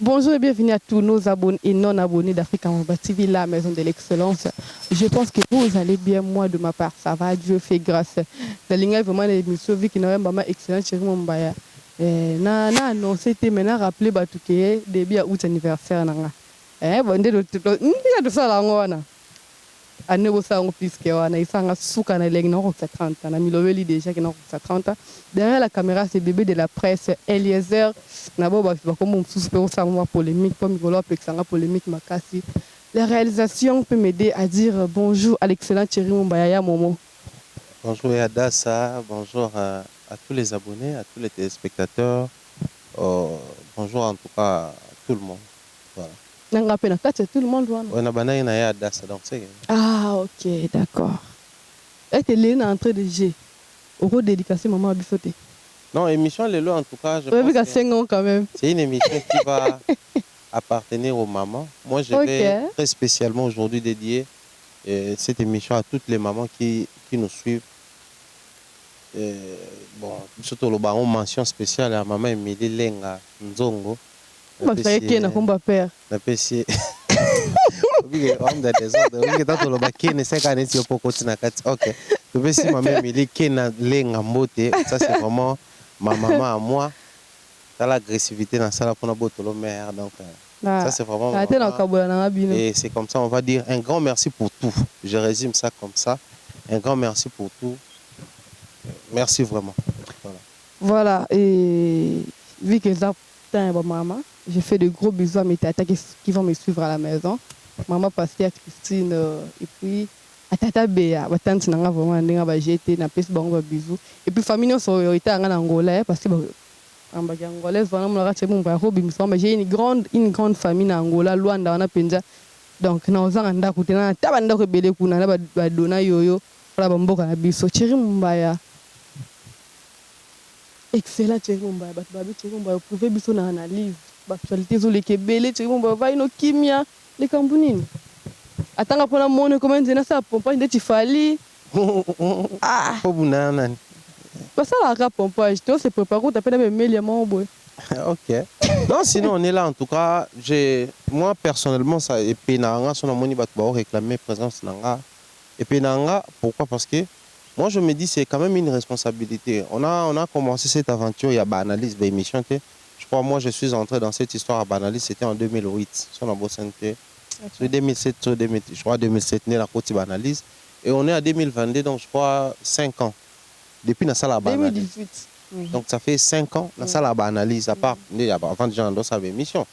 Bonjour et bienvenue à tous nos abonnés et non-abonnés d'Africa Mamba TV, la maison de l'excellence. Je pense que vous allez bien, moi de ma part, ça va, Dieu fait grâce. Dans l'ingé vraiment l'émission, vu qu'il y a maman excellente chez Mombaya. Na annoncé, maintenant rappelé Batouké, début à août anniversaire. Bon, de ça là, année où ça on puisse que on a eu ça en souka na leng non 30 ans na miloweli déjà qui non 30 ans derrière la caméra c'est bébé de la presse Eliezer na bo ba comme on suspect ça moi polémique comme Migolo apexanga polémique makasi la réalisation peut m'aider à dire bonjour à l'excellent Thierry Mumbayaya Momo. Bonjour Yadassa, bonjour à tous les abonnés, à tous les téléspectateurs, bonjour en tout cas à tout le monde. Voilà. Tout le monde voit. Ah ok, d'accord. Est-ce que l'une en train de jouer au rôle dédicacé maman Abissoté? Non, émission Lelo en tout cas, je pense que 5 ans quand même. C'est une émission qui va appartenir aux mamans. Moi je vais très spécialement aujourd'hui dédier cette émission à toutes les mamans qui nous suivent. Bon, surtout le baron mention spéciale à maman Emilie Lenga Nzongo. Ma frère qui est n'a père. La PC. On a des ordres. On est dans le baquet, ne sait qu'à n'est-ce pas continuer. Ok. Le PC maman Emilie qui n'a Lenga Mbote. Ça c'est vraiment ma maman à moi. T'as l'agressivité dans ça là pour notre le maire. Donc ça c'est vraiment. Et c'est comme ça on va dire un grand merci pour tout. Je résume ça comme ça. Un grand merci pour tout. Merci vraiment. Voilà, et vu que ça maman, je fais de gros bisous à mes tatas qui vont me suivre à la maison. Maman Pasteur, Christine, et puis à tata Béa, ma tante n'a vraiment n'a jeté, n'a pas de bisous. Et puis famille nous sororité en Angola parce que en Angolaise vraiment j'ai une grande famille en Angola, Luanda, on a Penja. Donc nous avons anda kutena tabanda ko bele kuna na ba dona yoyo la bamboka na biso Thierry Mumbaya. Excellent Thierry Mumbaya, babi Thierry Mumbaya prouver biso na analyse actualité zo leke belé Thierry Mumbaya va ino kimia les kambunini atanga pona mone comment dire ça pompage de tifali ah pobunana pas ça la pompage toi c'est préparé tu appelles même mail mon boy. Ok. Non, sinon on est là en tout cas. Moi personnellement, ça et Penanga, son amoni va réclamer présence Nanga. Et Penanga, pourquoi? Parce que moi je me dis c'est quand même une responsabilité. On a commencé cette aventure, il y a Banalyse, l'émission. Je crois moi je suis entré dans cette histoire à Banalyse, c'était en 2008. Son abo santé. Sur 2007, je crois 2007 né la côte Banalyse. Et on est à 2022, donc je crois 5 ans. Depuis la salle à Banalyse. 2018. Donc ça fait 5 ans, dans ça la analyse, à part avant déjà dans sa émission.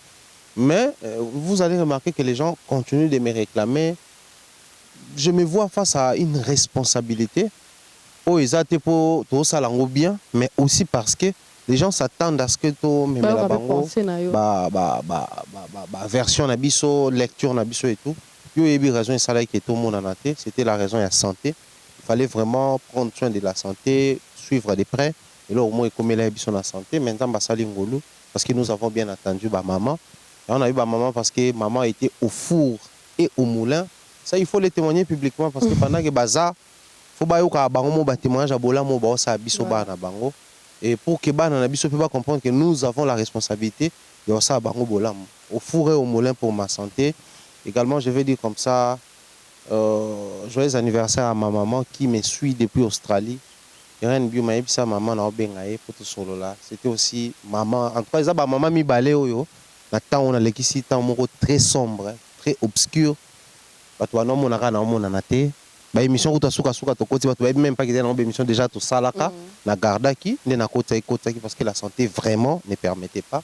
Mais vous allez remarquer que les gens continuent de me réclamer. Je me vois face à une responsabilité. Oh, ils ont été pour tout ça bien, mais aussi parce que les gens s'attendent à ce que tout me la bango, version nabiso, lecture nabiso et tout. Il y a eu raison et ça là qui est tout le monde en a été. C'était la raison de la santé. Il fallait vraiment prendre soin de la santé, suivre de près. Et là, au moins, il y a eu la santé. Maintenant, parce que nous avons bien attendu maman. Et on a eu maman parce que maman était au four et au moulin. Ça, il faut le témoigner publiquement parce que pendant que Baza, il faut que témoignage à Bola, bango. Et pour que Bana puisse comprendre que nous avons la responsabilité de ça au four et au moulin pour ma santé. Également, je vais dire comme ça, joyeux anniversaire à ma maman qui me suit depuis Australie. C'était aussi maman. En tout cas, ça maman mi balé oyo. Maintenant on a l'équipe très sombre, très obscur. Bato na mona kana mona na te. Ba émission ko suka suka to koti bato même pas qu'ils dans émission déjà to salaka na gardaki ne na kota parce que la santé vraiment ne permettait pas.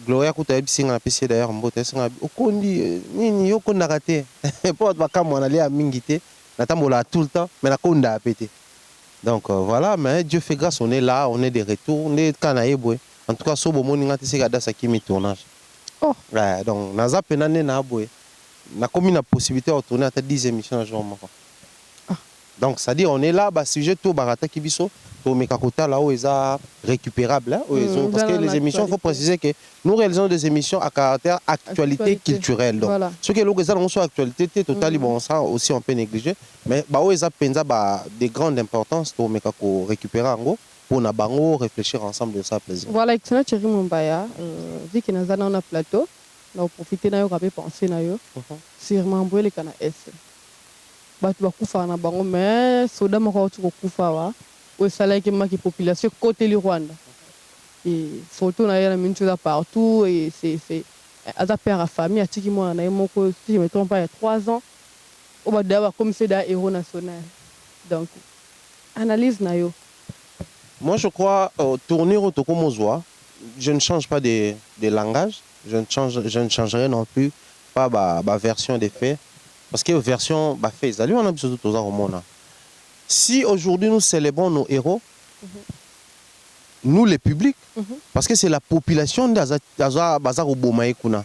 Gloria ko tayi bisinga na PC d'ailleurs mbote singa okondi nini yokonda raté. Pour ba kamwa na lia mingité. Na tambola tout le temps mais na konda a pété. Donc voilà, mais Dieu fait grâce, on est là, on est de retour, on est Kanaïboué. En tout cas, sur le monde, c'est un tournage. Oh. Ouais, donc, on a comme une possibilité de tourner à 10 émissions à jour. Donc, c'est-à-dire, on est là, sujet tout barata kibiso, tout mekakota là où ils sont récupérables. Parce que les émissions, il faut préciser que nous réalisons des émissions à caractère actualité culturelle. Donc, voilà. Ce qui est l'occasion de actualité totale, bon, ça aussi on peut négliger. Mais bah où ils ont des grandes importances, tout mekako récupérer en gros. pour na bango réfléchir ensemble de ça plaisir. Voilà, excellent Thierry Mumbaya, vu que nous avons un plateau, nous avons profité de nous penser na yo. Sûrement boire les cana S. Batu ba kufa na bango mais soda moko tu ko kufa wa. O sala ki ma ki population côté le Rwanda. Et photo na ya na mintu là partout et c'est à père à famille a tiki moi na moko si je me trompe pas il y a 3 ans. On va d'abord comme c'est d'un héros national. Donc analyse na yo. Moi je crois tourner au Tokomozoa, je ne change pas de langage, je ne changerai non plus pas ma version des faits. Parce que version bah fait, on a besoin de tout ça au monde. Si aujourd'hui nous célébrons nos héros, nous les publics, parce que c'est la population d'Azar Obomae Kuna.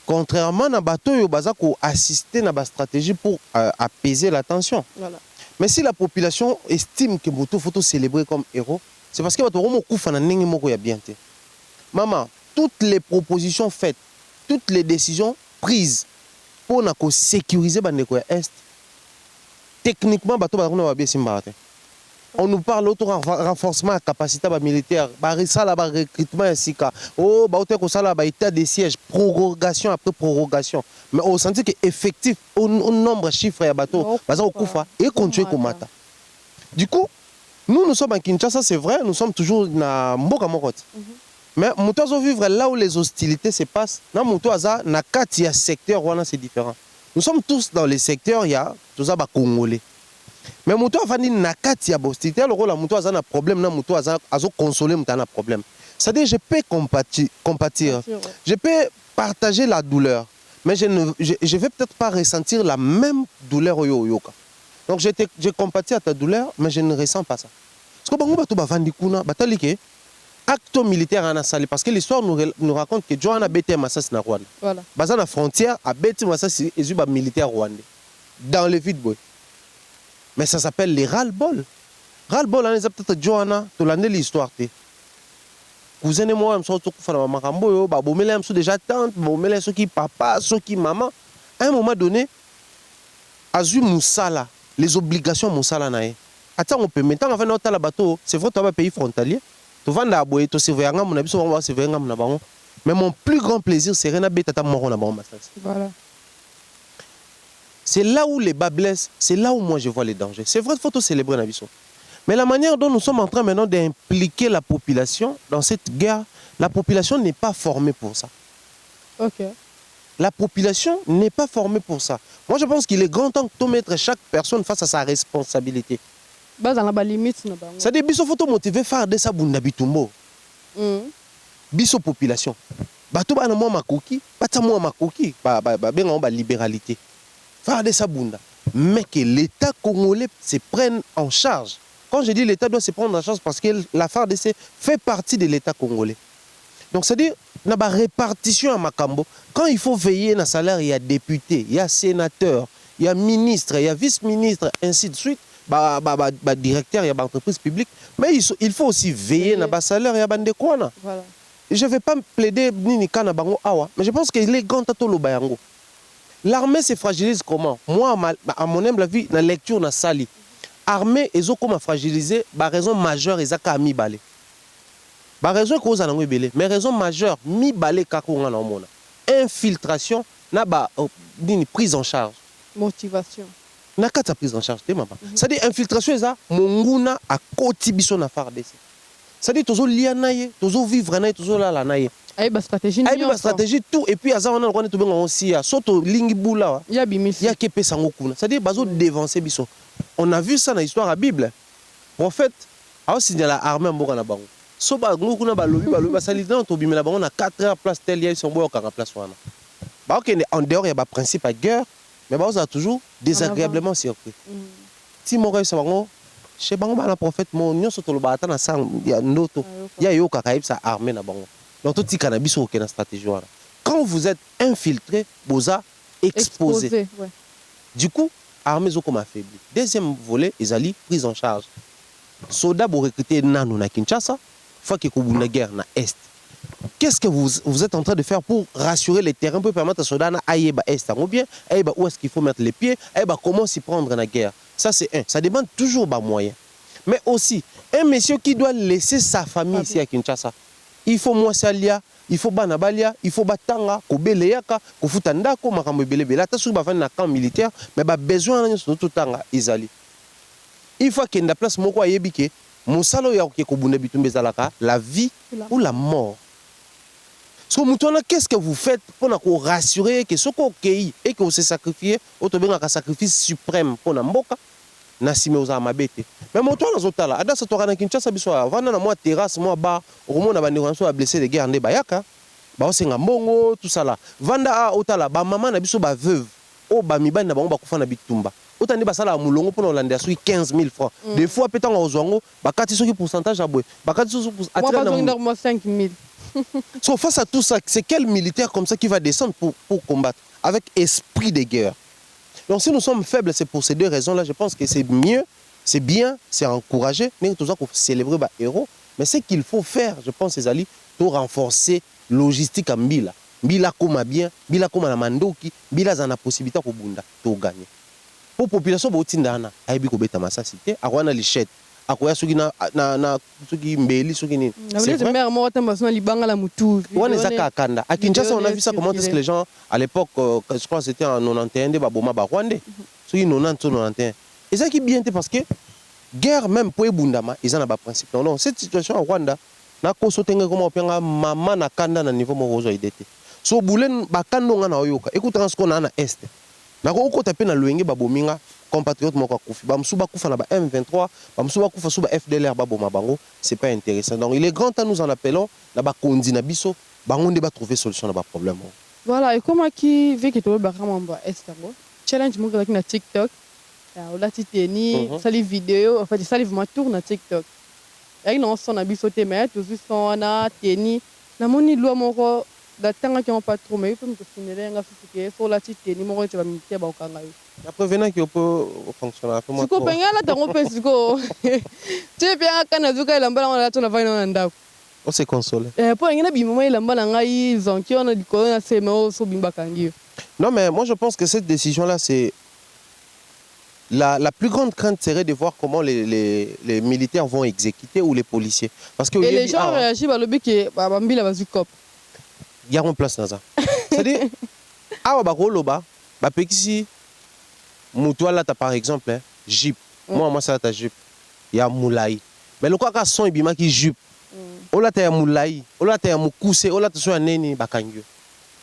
Contrairement à bateau yo baza ko assister na ba stratégie pour apaiser la tension. Voilà. Mais si la population estime que Moto faut célébrer comme héros, c'est parce que bato romo kufa na ndenge moko ya bien te. Maman, toutes les propositions faites, toutes les décisions prises pour sécuriser bandeko ya Est, techniquement bato bazakuna ba bien simba te. On nous parle auto renforcement de capacité militaire, recrutement ainsi que état de siège, prorogation après prorogation. Mais on sentit que effectif, au nombre de chiffres à bateau, et continuer comme mata. Du coup, nous sommes à Kinshasa, c'est vrai, nous sommes toujours dans Mboka Mokot. Mais nous devons vivre là où les hostilités se passent. Dans le secteur, c'est différent. Nous sommes tous dans les secteurs, il y a tout ça congolais. Mais muto avandi nakati ya hostilité le rôle muto azana problème na muto azo consoler muto na problème. C'est-à-dire je peux compatir. Je peux partager la douleur, mais je vais peut-être pas ressentir la même douleur au yoka. Donc je compatis à ta douleur, mais je ne ressens pas ça. Parce que bango bato bavandi kuna batalike acte militaire en asali parce que l'histoire nous raconte que Johanna bete massas na Rwanda. Voilà. Baza na frontière a bete massas ezuba militaire rwandais dans le vide boy. Mais ça s'appelle les ras-le-bol. Ras-le-bol, on a peut-être Johanna, tu l'as dit l'histoire. Cousin et moi, je suis déjà tante, je suis papa, je suis maman. À un moment donné, Azu Moussala, les obligations Moussala nae. Attends, on peut maintenant avant notre bateau, c'est vrai, tu as un pays frontalier. Tu vas dans la tu surveilles mon habit, mais mon plus grand plaisir, c'est Rena Betata Moron. Voilà. C'est là où les bas blessent, c'est là où moi je vois les dangers. C'est vrai, il faut célébrer Nabiso. Mais la manière dont nous sommes en train maintenant d'impliquer la population dans cette guerre, la population n'est pas formée pour ça. Ok. La population n'est pas formée pour ça. Moi je pense qu'il est grand temps de mettre chaque personne face à sa responsabilité. C'est-à-dire qu'il faut motiver faire de ça Bundabitumbo. Biso population. Bato ba na moi makoki, bata moi makoki, ba libéralité. Mais que l'État congolais se prenne en charge. Quand je dis l'État doit se prendre en charge parce que la FARDC fait partie de l'État congolais. Donc c'est-à-dire, il y a une répartition à Makambo. Quand il faut veiller dans le salaire, il y a député, il y a sénateur, il y a ministre, il y a vice-ministre, ainsi de suite, directeur, il y a entreprise publique. Mais il faut aussi veiller dans le salaire, il y a des quoi. Je ne vais pas me plaider ni kana bango awa, mais je pense qu'il est grand tato lo bayango. L'armée se fragilise comment? Moi, à mon humble avis, dans la lecture, dans la salle, l'armée est comme fragilisée, par raison majeure, ils ont mis balé. Par raison que vous avez belé, mais raison majeure, mi balé kakouna na mona. Infiltration, na ba prise en charge. Motivation. Na kata prise en charge, maman. C'est-à-dire infiltration, ça, monguna a kotibiso na FARDC. C'est-à-dire toujours lié naie, toujours vivre naie, toujours là naie. Aïe stratégie stratégie tout et puis azar on a tout bien aussi soto lingi bula ya bimisi ya kepe sango kuna c'est-à-dire bazo dévancer biso on a vu ça dans l'histoire à Bible prophète a aussi dans l'armée mboka na bango so ba ngukuna ba lobi ba sali dans to bimela bango na 4 heures place tel ya son boyo ka place wana ba ok en dehors il y a ba principe à guerre mais ba ça toujours désagréablement surpris si mo ka bango chez bango ba na prophète mo nyoso to lo ba na sang ya ndoto ya yo ka kaib sa armée na bango. Donc, tout le cannabis est une stratégie. Quand vous êtes infiltré, vous êtes exposé. Ouais. Du coup, l'armée est comme affaiblie. Deuxième volet, ils ont prise en charge. Soldats pour recruter Nano na Kinshasa, faut qu'il y ait une guerre na Est. Qu'est-ce que vous êtes en train de faire pour rassurer les terrains, pour permettre aux soldats d'aller à Est ou bien où est-ce qu'il faut mettre les pieds, comment s'y prendre dans la guerre? Ça, c'est un. Ça demande toujours des moyens. Mais aussi, Un monsieur qui doit laisser sa famille ici à Kinshasa. Il faut moi salia, il faut banabalia, il faut batanga, ko beleyaka, ko futanda ko makambo belebela ta su ba na camp militaire, mais ba besoin na so tanga izali. Il faut qu'il y ait place moko ayebike, musalo ya ko bunda bitumbe zalaka, la vie ou la mort. So mutona qu'est-ce que vous faites pour nous rassurer que ce qu'on et que vous se sacrifiez, autobenga ka sacrifice suprême pour na mboka. Na sime oza mabete mais moto na zotala ada sa toka na Kinshasa biso vana na moi terrasse moi bar au na bandeko so blessé de guerre nde bayaka ba osenga mbongo tout ça là vanda a otala ba maman na biso ba veuve o ba mibani na bango ba kufa na bitumba otandi ba sala mulongo pour Hollande sui 15 000 francs des fois petanga ozwango ba kati soki pourcentage à boy ba kati soki pour attirer na moi 5 000 so face à tout ça c'est quel militaire comme ça qui va descendre pour combattre avec esprit de guerre. Donc si nous sommes faibles, c'est pour ces deux raisons-là. Je pense que c'est mieux, c'est bien, c'est encouragé. Mais tout ça qu'on célébrer les héros. Mais ce qu'il faut faire, je pense, c'est aller pour renforcer la logistique à Mbila. Mbila comme bien, Mbila comme la Mandoki, Mbila a la possibilité de gagner. Pour la population, Botindana, Aibi Kobeta Massa Cité, Awana Lichette, Akoya Sugina, Sugi Mbeli, Sugini. C'est vrai. À Kinshasa, on a vu ça, comment est-ce que les gens, à l'époque, je crois que c'était en 91, Baboma Barwande, Sugi 90-91. Et ça qui est bien, parce que guerre, même pour les Bundama, ils ont un principe. Non, cette situation en Rwanda, na kosotenga comme openga mama na kanda na niveau morozo idete. So boulen bakando nga na oyoka. Écoute ce qu'on a na est. Na ko ko tapé na luenge babominga compatriote moko kufi. Ba msuba kufa na ba M23, ba msuba kufa suba FDLR baboma bango, c'est pas intéressant. Donc il est grand temps nous en appelons na ba kondi na biso, bango nde ba trouver solution na ba problème. Voilà, et comment qui veut que tu ba kamamba est challenge mo na TikTok. On a titeni, sali vidéo, en fait ça livre tourne na TikTok. Et non son na biso te mais tout son na teni na moni loi moko da tanga qui on pas trop mais comme que finir nga fiki so la titeni moko te ba militaire ba okanga yo. Après venant qui peut fonctionner un peu moins. Siko penga la tango pe siko. Tu bien kana zuka ilamba na la tona va na ndako. On se console. Pour ngina bi mama ilamba na ngai zonki on a di ko na se me so bimba kangi. Non mais moi je pense que cette décision là c'est la plus grande crainte serait de voir comment les militaires vont exécuter ou les policiers. Parce que et les gens réagissent à l'objet que Bambila va cop. Il y a une place dans ça. C'est-à-dire, ah bah loba, bah ici, moutoua là par exemple, Jeep. Moi ça ta Jeep. Il y a moulay. Mais le quoi son ibima qui Jeep. Ola ta moulay, ola ta moukousse, ola ta so neni bakangyo.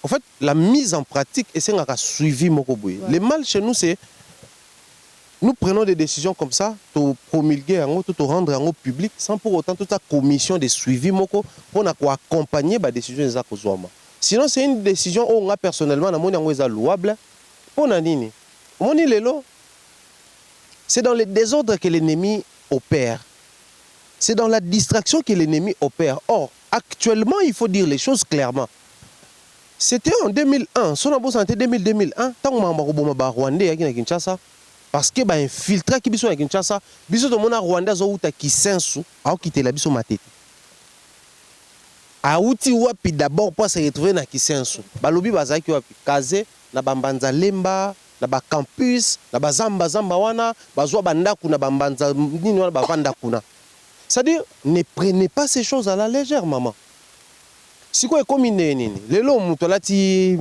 En fait, la mise en pratique et c'est un suivi mokoboy. Le mal chez nous c'est nous prenons des décisions comme ça, pour promulguer, pour rendre en public, sans pour autant toute la commission de suivi pour accompagner la décision des accords. Sinon, c'est une décision où on a personnellement, louable. C'est dans les désordres que l'ennemi opère. C'est dans la distraction que l'ennemi opère. Or, actuellement, il faut dire les choses clairement. C'était en 2001, son santé 2001, tant que Rwandais à Kinshasa. Parce que infiltré qui biso à Kinshasa, biso to mona Rwanda zo uta kisensu, a quitté la biso matete. A uti wapi d'abord pour se retrouver na kisensu. Balobi bazaki wapi kaze na bambanza lemba, na ba campus, na bazamba wana, bazwa bandaku na bambanza nini wana bavanda kuna. C'est-à-dire ne prenez pas ces choses à la légère maman. Si quoi comme nini lelo muto lati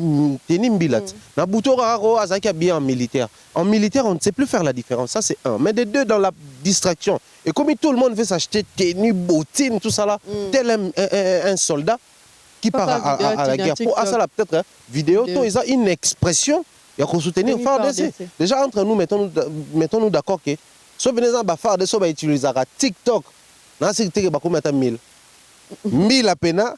teni mbilat na butora ro azaki bien en militaire on ne sait plus faire la différence, ça c'est un, mais de deux dans la distraction et comme tout le monde veut s'acheter tenue bottine tout ça là tel un soldat qui part à la guerre pour ça là peut-être vidéo to ils ont une expression il y a qu'on soutenir FARDC déjà entre nous mettons-nous d'accord que so venez en ba FARDC so ba utiliser TikTok na sécurité ba combien 1000 à pena.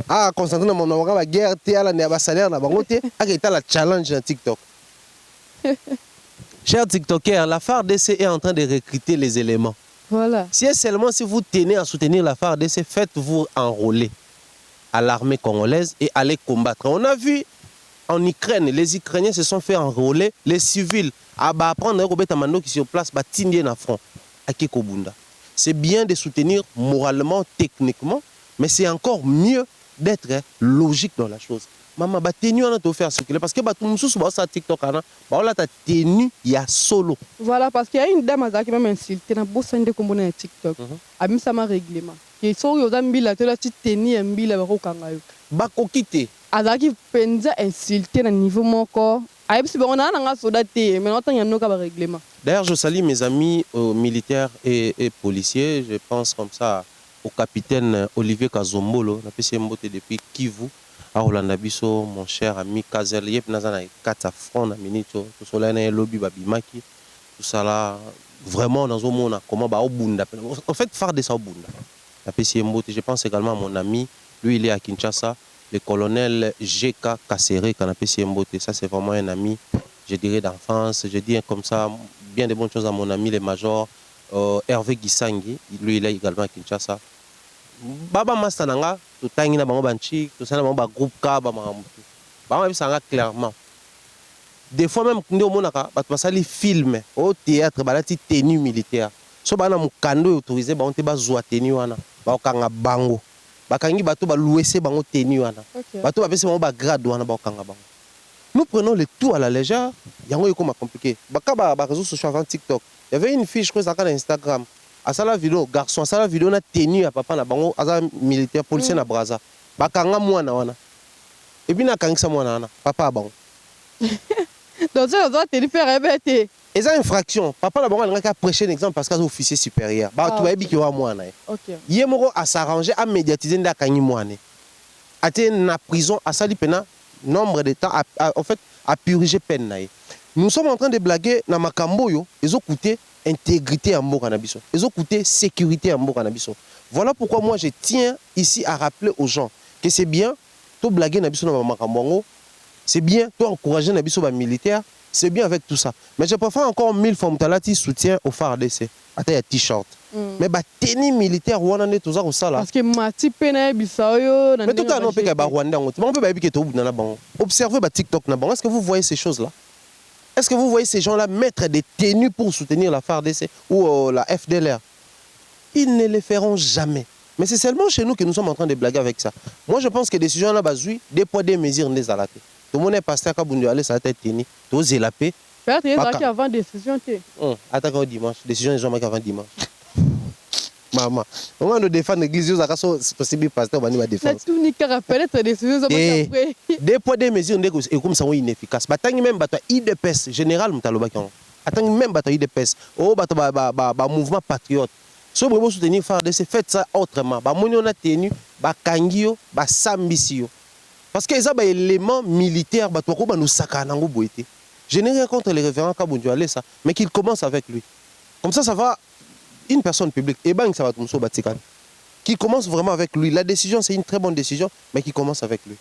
Ah, concentrer dans mon guerre, la salaire, la challenge dans TikTok. Chers TikTokers, la FARDC est en train de recruter les éléments. Voilà. Si seulement si vous tenez à soutenir la FARDC, faites-vous enrôler à l'armée congolaise et allez combattre. On a vu en Ukraine, les Ukrainiens se sont fait enrôler, les civils, à apprendre Robert Amando qui est sur place, à front, à Kekobunda. C'est bien de soutenir moralement, techniquement, mais c'est encore mieux d'être logique dans la chose. Maman, bah tenue on a te faire circuler parce que bah tout le monde sous ça TikTok ana, bah là ta tenue il y a solo. Voilà, parce qu'il y a une dame qui m'a insulté na bossa ndé kombo na TikTok. Abi ça m'a règlement. Qui sont yo zambila to la petite tenue mbila ba ko kanga yo. Ba ko kité. Azaki penza insulté na niveau moko. Aïe si on a nga soda té, mais on y a no ka ba règlement. D'ailleurs, je salue mes amis militaires et policiers, je pense comme ça au capitaine Olivier Kazombolo, na PC Mbote depuis Kivu. À Rolanda Bisso, mon cher ami Kazel, yep nazana 4 francs na minito, tout cela na lobby babimaki, tout ça là vraiment dans un monde comment ba obunda. En fait, faire des ça obunda. La PCMBOT, je pense également à mon ami, lui il est à Kinshasa, le colonel GK Kassere quand la PCMBOT, ça c'est vraiment un ami, je dirais d'enfance, je dis comme ça bien de bonnes choses à mon ami le major Hervé Gisangi, lui il est également à Kinshasa. Baba Mastananga, tout tangi na bango banchi, tout ça na bango ba groupe ka ba mamutu. Ba bisanga clairement. Des fois même ndi omonaka bato basali film au théâtre balati tenue militaire. So bana mukando autorisé ba onte bazwa tenue wana. Ba okanga bango. Bakangi bato ba louer bango tenue wana. Bato ba pese bango ba grade wana ba okanga bango. Nous prenons le tout à la légère, yango yeko ma compliqué. Baka ba réseaux sociaux avant TikTok. Il y avait une fille je crois ça sur Instagram. À ça la vidéo garçon, à ça la vidéo na tenue à papa na bango aza militaire policier na Braza. Bakanga mwana wana. Et puis na kangisa mwana wana, papa bango. Donc ça doit te faire répéter. Et ça infraction, papa na bango a prêché un exemple parce qu'il est officier supérieur. Ba tu vas bi ki wa mwana. OK. Yemoko à s'arranger à médiatiser nda kangi mwana. Ate na prison à sali pena nombre de temps en fait à purger peine na. Nous sommes en train de blaguer na makambo yo, ils ont coûté intégrité en mboka na biso. Ils ont coûté sécurité en mboka na biso. Voilà pourquoi moi je tiens ici à rappeler aux gens que c'est bien to blaguer na biso na makambo, c'est bien to encourager na biso ba militaire, c'est bien avec tout ça. Mais je préfère encore 1000 fois mutalati soutien au FARDC. Ata ya t-shirt. Mais ba tenue militaire wana ne toza ko sala. Parce que mati pena bisayo na. Mais tout à non pe ka ba Rwanda ngoti. On peut ba bi ke to na bango. Observez ba TikTok na bango. Est-ce que vous voyez ces choses là? Est-ce que vous voyez ces gens-là mettre des tenues pour soutenir la FARDC ou la FDLR? Ils ne le feront jamais. Mais c'est seulement chez nous que nous sommes en train de blaguer avec ça. Moi, je pense que les décisions là, des poids, des mesures, des alatés. Tout le monde est pasteur quand vous allez ça tête tenue. Tout est la paix. Père, tu es là qui avant décision. Attends dimanche. Décision des gens avant dimanche. Maman, on va nous défendre l'église, c'est possible pasteur va nous défendre. Tout ni qu'à rappeler ta décision après. Des poids des mesures et comme ça sont inefficaces. Batangi même bata IDPS général mutaloba kion. Atangi même bata IDPS. Oh bata mouvement patriote. Si vous voulez soutenir FARDC, faites ça autrement. Ba moni on a tenu ba kangio ba sambisio. Parce que ça ba élément militaire ba toi ko nous sakana ngo boité. Je n'ai rien contre les révérends Kabundu aller ça, mais qu'il commence avec lui. Comme ça va. Une personne publique, et ben ça va tomber sur Batikan, qui commence vraiment avec lui. La décision, c'est une très bonne décision, mais qui commence avec lui.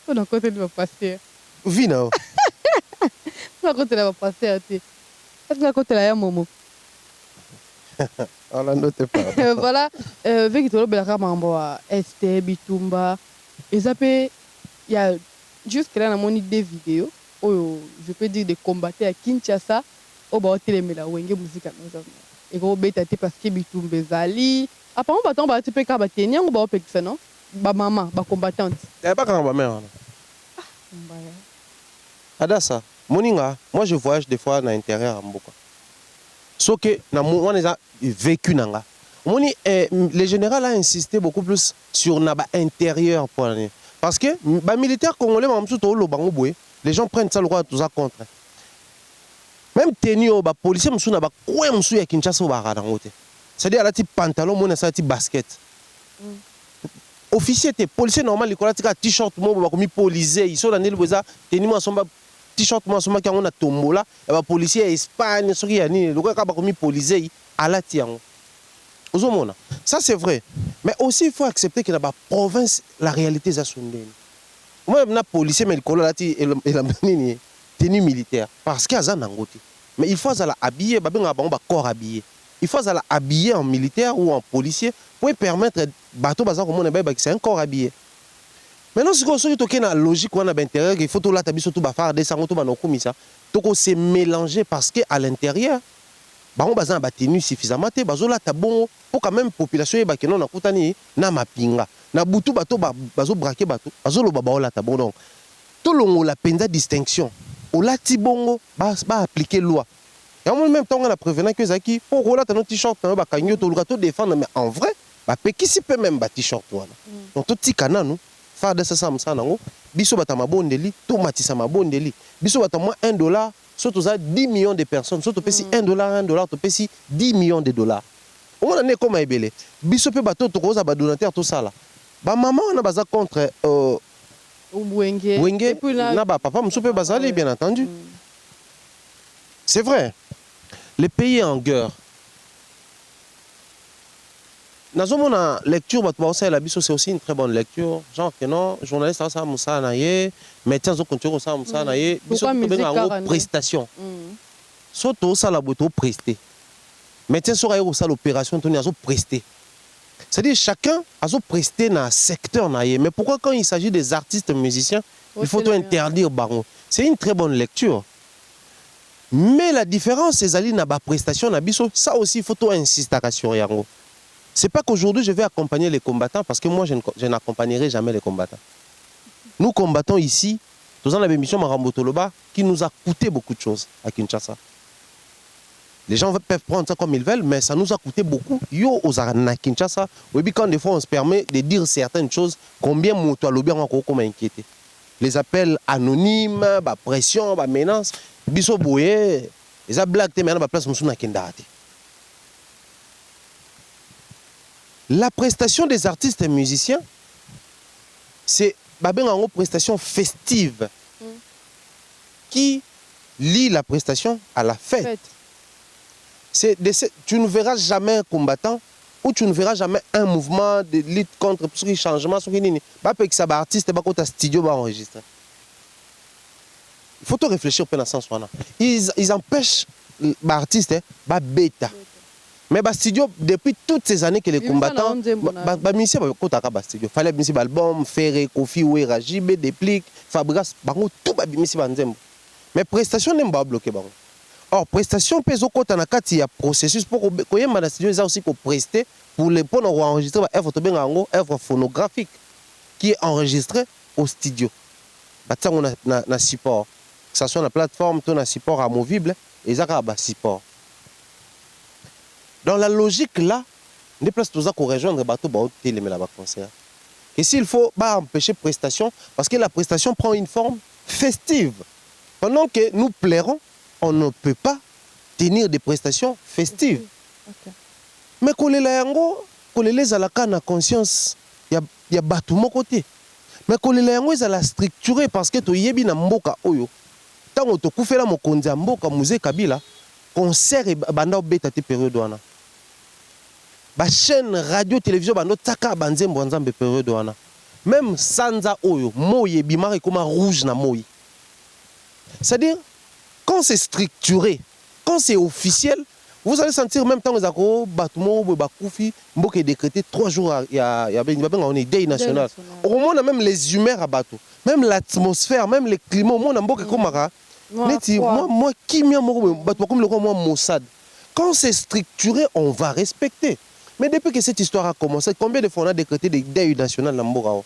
On a côté de ma pasteur. Vina. On a côté de ma pasteur. Est-ce que côté de la Momo? On la note pas. Voilà, avec tout le monde, Esther, Bitumba, et ça peut, il y a juste là, on a des vidéos, je peux dire des combattants à Kinshasa. Oh bah télémé la wenge musique à nous et go beta parce que Bitumba zali après on va tomber tu peux ka batenya on va faire non ba maman ba combattante y a pas quand ba mère Adassa moninga moi je voyage des fois dans l'intérieur en Mboka sauf que na on a vécu nanga moni le général a insisté beaucoup plus sur na ba intérieur parce que ba militaire congolais mamsu to lo bango boye les gens prennent ça le droit tout ça contre. Même tenue au policier monsieur n'a pas quoi monsieur à Kinshasa au baradangote. C'est-à-dire la type pantalon mon ça type basket. Officier t'es policier normal il colle t-shirt moi ba comme policier ils sont dans le boza tenue moi son t-shirt moi son qui on a tombola et ba policier Espagne ce qui a ni le ka ba comme policier à la tiango. Ozomona. Ça c'est vrai. Mais aussi il faut accepter que dans la province la réalité ça sondé. Moi na policier mais il colle la et la nini tenue militaire parce qu'il y a un angoté. Mais il faut habiller, corps habillé. Il faut habiller en militaire ou en policier pour permettre bateau bazar comme on est c'est un corps habillé. Maintenant si on se toque dans la logique on a l'intérieur il faut tout là tabi surtout ba faire des sangoto ba no komisa. Donc on s'est mélangé parce que à l'intérieur bango baza na tenue suffisamment te bazolata bongo pour quand même population yebake non nakutani na mapinga na butu bato bazobrake bato bazoloba baolata bongo. Donc tolongola penza distinction olati bongo ba appliquer loi. Et en même temps on a prévenu que zaki pour olata no t-shirt na bakanyo to luka to défendre, mais en vrai ba pekisi pe même ba t-shirt wana. Donc to tikana no fa de ça samsa nango biso bata mabondeli to matisa mabondeli biso bata moins $1. Surtout ça 10 millions de personnes, surtout pesi $1, tu pesi 10 millions de dollars. On a né comme ebele. Biso pe bato to koza ba donateur tout ça là. Ba maman on a baza contre Wenge na ba papa muso pe bazali bien entendu. C'est vrai. Le pays est en guerre. Nazomona lecture bato ba la biso c'est aussi une très bonne lecture. Genre que non, journaliste ça musa na ye, médecin zo continue ça musa na ye, biso to benga ngo prestation. Soto ça la boto presté. Médecin so rayo ça l'opération to ni azo presté. C'est-à-dire chacun azo presté na secteur na ye, mais pourquoi quand il s'agit des artistes musiciens, il faut tout interdire baron. C'est une très bonne lecture. Mais la différence c'est ali na ba prestation na biso, ça aussi il faut tout insister sur yango. C'est pas qu'aujourd'hui je vais accompagner les combattants parce que moi je n'accompagnerai jamais les combattants. Nous combattons ici, dans la émission Marambo Toloba qui nous a coûté beaucoup de choses à Kinshasa. Les gens peuvent prendre ça comme ils veulent, mais ça nous a coûté beaucoup. Yo à Kinshasa, oui, quand des fois on se permet de dire certaines choses, combien moto lobby comme inquiété. Les appels anonymes, la pression, la menace, biso boye, les blagues te maintenant place musuna kendate. La prestation des artistes et musiciens, c'est une prestation festive qui lie la prestation à la fête. Tu ne verras jamais un combattant ou tu ne verras jamais un mouvement de lutte contre le changement. Parce que artiste est studio enregistré. Il faut tout réfléchir au sens. Ils empêchent l'artiste bêta. Mais le studio, depuis toutes ces années que les combattants, il fallait que l'album, Ferré, Kofi, Ouera, JB, Déplique, Fabregas, tout le mais prestation n'est pas bloqué. Or, prestation, il y a un processus pour que le studio ait aussi prester pour enregistrer œuvre phonographique qui est enregistrée au studio. On a un support. Que ce soit la plateforme, on a un support amovible, et il y a un support. Dans la logique là, on déplace tout ça pour rejoindre le bateau pour téléméla concert. Et s'il faut empêcher prestation, parce que la prestation prend une forme festive. Pendant que nous plairons, on ne peut pas tenir des prestations festives. Okay. Mais quand les alaka na conscience, il y a bateau mon côté. Mais quand les yango ils la structurer parce que to yebi na mboka oyo. Tant on te koufé la mokonzi mboka musée Kabila, concert et banda beta te période wana. Ba chaîne radio télévision bando taka banzembo nzambe période wana. Même sanza oyo moye bimare comme rouge na moye. C'est-à-dire quand c'est structuré, quand c'est officiel, vous allez sentir même temps que vous battement bakoufi mboka est décrété 3 jours il y a on est day national. Au moins on a même les humeurs à bateau, même l'atmosphère, même le climat, au moins mboka komara. Moi qui m'a bateau comme le roi moi Mossad. Quand c'est structuré, on va respecter. Mais depuis que cette histoire a commencé, combien de fois on a décrété des deuils nationaux dans Mbora?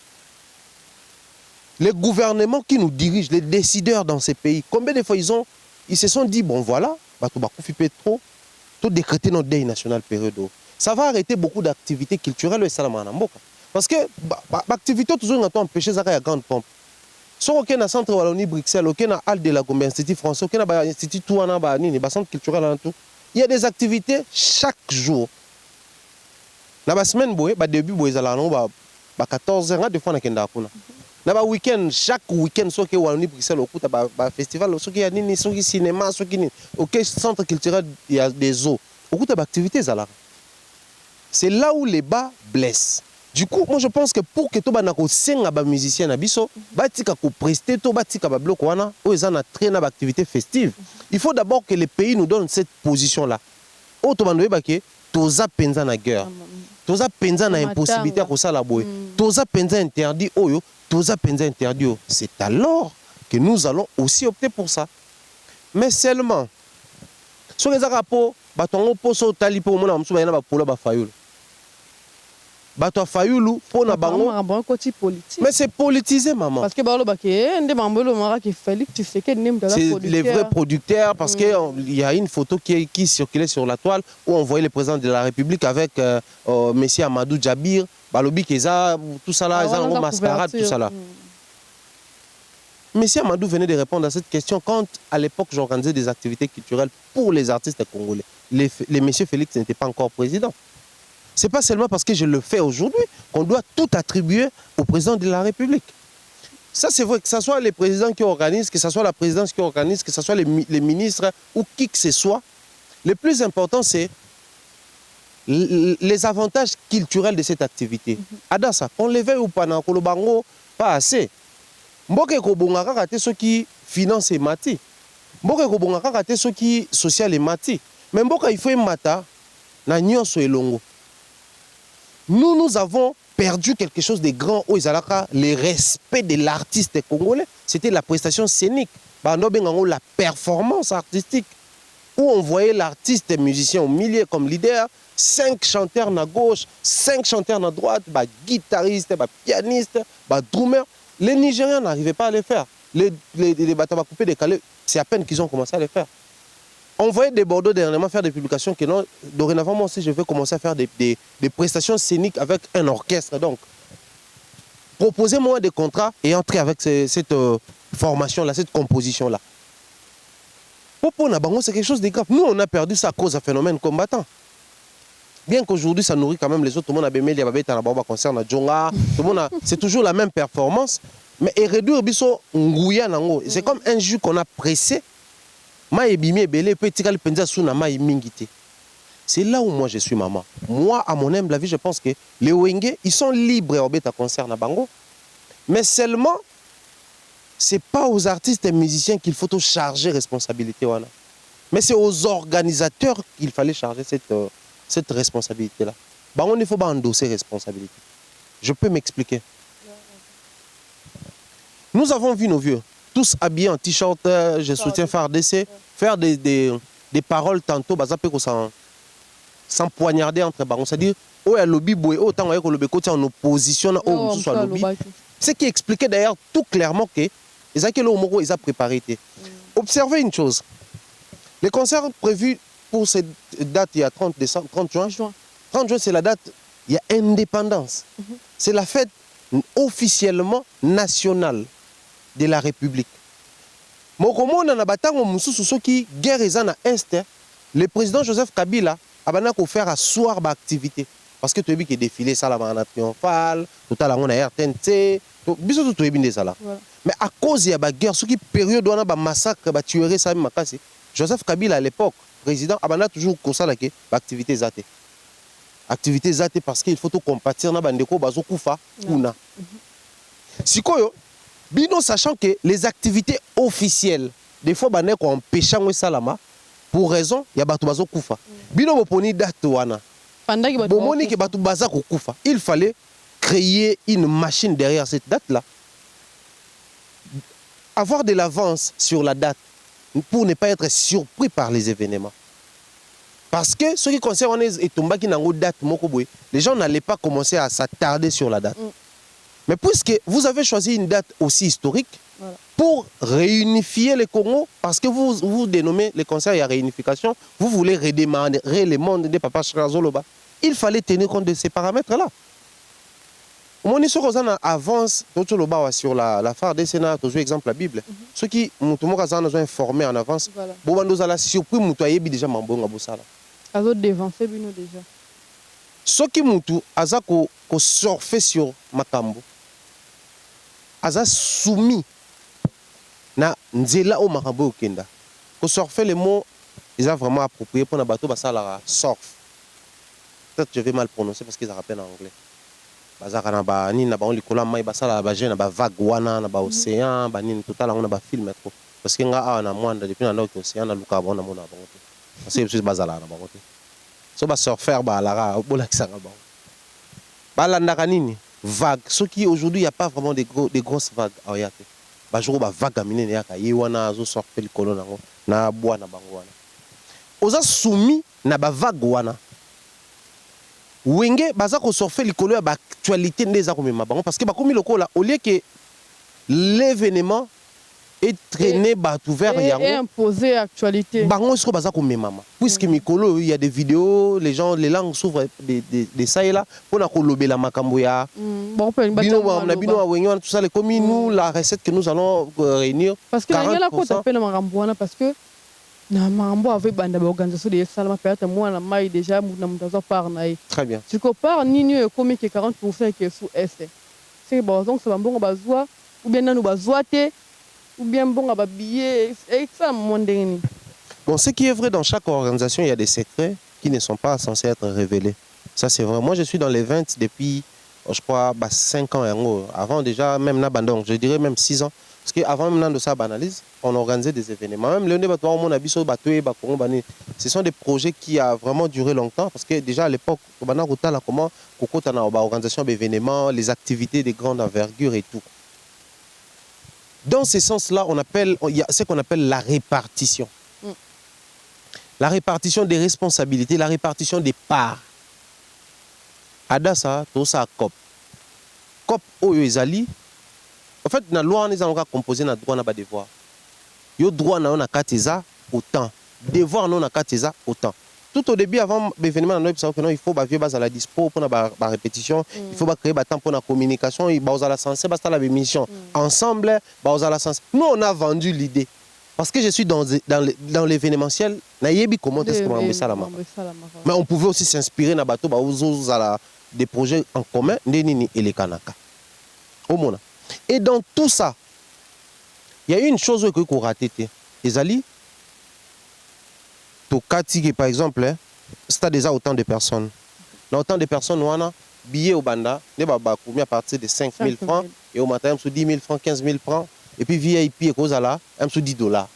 Les gouvernements qui nous dirigent, les décideurs dans ces pays, combien de fois ils se sont dit, bon voilà, tout décréter notre deuil national période. Ça va arrêter beaucoup d'activités culturelles et salamanamboka. Parce que l'activité toujours empêché ça à grande pompe. Si on a un centre Wallonie Bruxelles, on a Al de la Gombe, Institut français, on a un institut Touana, un centre culturel en tout. Il y a des activités chaque jour. Dans la semaine, début, 14 heures, des fois, on a dans le week-end, chaque week-end, ce qui est Wallonie Bruxelles, au festival, ce qui est au cinéma, ce qui est au centre culturel, il y a des eaux. Beaucoup d'activités. C'est là où les bas blessent. Du coup, moi je pense que pour que tu aies musicien, il faut d'abord que les pays nous donnent cette position-là. Toza penza na guerre. Toza penza na impossibilité à ça la boue. Toza penza interdit oyo, toza penza interdit. C'est alors que nous allons aussi opter pour ça. Mais seulement soki ezaka po bato yango poso otali po omona mosusu bayena bapolo bafayulu bato afayulu po na bango mais c'est politisé maman parce que c'est les vrais producteurs parce que il y a une photo qui circulait sur la toile où on voyait le président de la République avec Messie Amadou Djabir balobi keza tout ça là ils ont mascarade tout ça là. Messie Amadou venait de répondre à cette question quand, à l'époque, j'organisais des activités culturelles pour les artistes congolais. Les messieurs Félix n'étaient pas encore président. Ce n'est pas seulement parce que je le fais aujourd'hui qu'on doit tout attribuer au président de la République. Ça, c'est vrai, que ce soit les présidents qui organisent, que ce soit la présidence qui organise, que ce soit les ministres ou qui que ce soit. Le plus important, c'est les avantages culturels de cette activité. Adassa, qu'on les veuille ou pas, pas assez. Mboka ekobonga kaka te soki finance emati. Mboka ekobonga kaka te soki social emati. Mais mboka il faut emata na nyonso elongo. Nous avons perdu quelque chose de grand au Izalaka, le respect de l'artiste congolais. C'était la prestation scénique. La performance artistique. Où on voyait l'artiste musicien au milieu comme leader, 5 chanteurs à gauche, 5 chanteurs à droite, guitariste, pianiste, drummer. Les Nigériens n'arrivaient pas à les faire. Les bateaux coupés décalés, c'est à peine qu'ils ont commencé à les faire. On voyait des Bordeaux dernièrement faire des publications que non, dorénavant, moi aussi, je vais commencer à faire des prestations scéniques avec un orchestre. Donc, proposez-moi des contrats et entrez avec cette formation-là, cette composition-là. Pour Nabango, c'est quelque chose de grave. Nous, on a perdu ça à cause d'un phénomène combattant. Bien qu'aujourd'hui, ça nourrit quand même les autres. Tout le monde a bémé, il y a un concert à Djonga. C'est toujours la même performance. Mais réduire biso nguya nango. C'est comme un jus qu'on a pressé. C'est là où moi je suis maman. Moi, à mon humble avis, je pense que les Wenge, ils sont libres à concert na bango. Mais seulement, c'est pas aux artistes et musiciens qu'il faut charger responsabilité. Mais c'est aux organisateurs qu'il fallait charger cette responsabilité-là. Bango, il faut pas endosser responsabilité. Je peux m'expliquer. Nous avons vu nos vieux, tous habillés en t-shirt, je soutiens FARDC, faire des paroles tantôt, sans poignarder entre bango. C'est-à-dire, oh, il y a lobby, autant que le en opposition, ce qui expliquait d'ailleurs tout clairement que les Akelo ils ont préparé. Observez une chose. Les concerts prévus pour cette date, il y a 30 juin. 30 juin, c'est la date, il y a indépendance. C'est la fête officiellement nationale de la République. Mokomo na batango mususu soki guerre eza na est, le président Joseph Kabila abana ko faire asseoir ba activité parce que tu as vu que défilé ça la mandat triomphal, tout à l'heure on a RTNC, biso tout ebi ndezala. Mais à cause ya ba guerre soki période wana ba massacre ba tuerie ça makasi, Joseph Kabila à l'époque président abana toujours ko sala ke ba activité zate. Activité zate parce qu'il faut tout compatir na bandeko bazo kufa kuna. Sikoyo bino sachant que les activités officielles des fois bané ko empêcher ngo salama pour raison ya bato bazo kufa. Bino boponi date wana. Bomoni ke bato baza ko kufa. Il fallait créer une machine derrière cette date là. Avoir de l'avance sur la date pour ne pas être surpris par les événements. Parce que ce qui concerne les date, les gens n'allaient pas commencer à s'attarder sur la date. Mais puisque vous avez choisi une date aussi historique pour réunifier les Congo, parce que vous dénommez les concerts et la réunification, vous voulez redémarrer le monde de Papa Chrazoloba, il fallait tenir compte de ces paramètres-là. On est avance sur la phare des Sénats, exemple la Bible. Ceux qui ont informé en avance, vous avez surpris déjà mambonga bosala. Azo devancer bino déjà. Ceux qui mutu aza ko surfer sur makambo. Aza soumis na nzela o makambo okenda. Ko surfer les mots, ils ont vraiment approprié pour na bateau basala surf. Peut-être je vais mal prononcer parce qu'ils rappellent en anglais. Bazaka na ba ni na ba on likola mai basala ba jeune na ba vague wana na ba océan ba ni total on na ba film trop parce que nga na mwanda depuis na océan na luka ba na mona ba ngote parce que je bazala na ba ngote so ba surfer ba lara bola kisanga ba balanda kanini vague ce qui aujourd'hui il y a pas vraiment des grosses vagues a yate ba jour ba vague minene yaka yi wana zo surfer likolo nango na bois na bango wana oza soumis na ba vague wana wenge baza ko surfer likolo ya ba actualité ndeza ko mema bango parce que ba komi lokola au lieu que l'événement est traîné batou vers yango et imposer actualité bango siko baza ko memama puisque mikolo il y a des vidéos les gens les langues s'ouvrent des ça et là pour na ko lobela makambo ya bon peut bino na bino wa wenge tout ça les comme nous la recette que nous allons réunir parce que il y a la côte appelle makambo wana parce que na mambo avec banda ba organisation de salama peut-être moi na mai déjà na mutazo par na très bien tu compare nini comme que 40% que sous est c'est bon donc ça bon bazwa ou bien nanu bazwa te ou bien bon ba billet et ça mondeni. Bon, ce qui est vrai dans chaque organisation, il y a des secrets qui ne sont pas censés être révélés. Ça c'est vrai. Moi je suis dans les 20 depuis je crois 5 ans avant déjà même na bandong, je dirais même 6 ans. Parce qu'avant même de ça banalise, on organisait des événements. Même ce sont des projets qui ont vraiment duré longtemps. Parce que déjà à l'époque, on a comment organisation d'événements, les activités de grande envergure et tout. Dans ce sens-là, il y a ce qu'on appelle la répartition. La répartition des responsabilités, la répartition des parts. Adassa, tout ça, COP. COP, Oyo Ezali. En fait, la loi, on est composé de droit et devoir. Le droit, on a kateza autant. Devoir, on a kateza autant. Tout au début, avant l'événement, il faut à la dispo pour la répétition, il faut créer un temps pour la communication, il faut la sensée, la mission. Ensemble, la sensée. Nous, on a vendu l'idée. Parce que je suis dans l'événementiel, comment est-ce qu'on a ça là. Mais on pouvait aussi s'inspirer des projets en commun, et les Kanaka. Au monde. Et dans tout ça, il y a une chose que vous ratez. Ezali, par exemple, c'est déjà autant de personnes. Dans autant de personnes, on a billets au banda, à partir de 5 000 francs, et au matin, on 10 000 francs, 15 000 francs, et puis VIP, et cause là, on 10 $.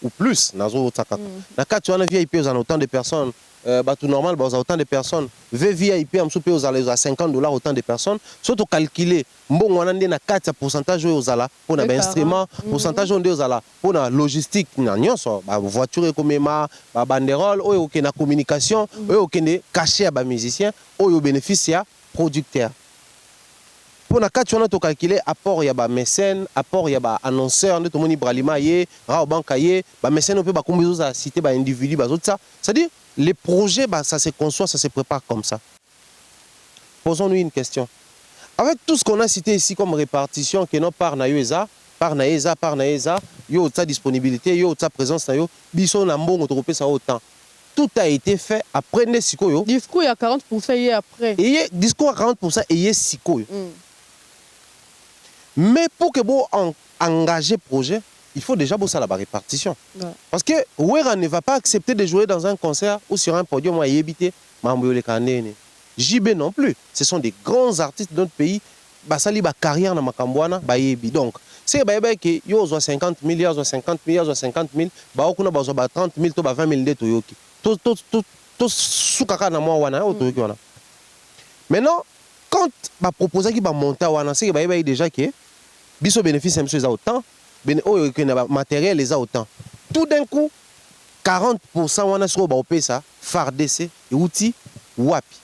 Ou plus, dans le VIP, on a autant de personnes. Tout normal, autant de personnes. VIP, on a 50 $, autant de personnes. Surtout calculer, on a un pourcentage pour l'instrument, pourcentage pour la logistique, voiture, banderole, la communication, cachet à musiciens, bénéfice à producteurs. Pour la carte, on a calculé apport, il y a mécène, apport, il y a annonceur, tout le monde bralima yé, raobankaye, mécène on peut combien citer individu, ça. C'est-à-dire les projets, ça se conçoit, ça se prépare comme ça. Posons-nous une question. Avec tout ce qu'on a cité ici comme répartition, que non par naïza, yo ta disponibilité, yo ta présence, yo biso na mbongo tropé ça autant. Tout a été fait après ne sikoyo. Discours il y a 40% et après. Et discours à 40% et sikoyo. Mais pour que vous engagez le projet, il faut déjà bosser la répartition. Ouais. Parce que Ouera ne va pas accepter de jouer dans un concert ou sur un podium à Yébité, JB non plus. Ce sont des grands artistes de notre pays. Basali ba carrière na makambwana ba yebi. Donc, c'est que yo 50 milliards, 50 milliards, 50 000, ba okuna ba 30 000 to ba 20 000 de toyoki. Tout soukaka na moi wana toyoki wana. Maintenant, quand ba proposer qui ba monter wana, c'est que déjà que biso bénéfice même chose autant, matériel les autant. Tout d'un coup 40% wana sur ba opesa FARDC et outils wapi.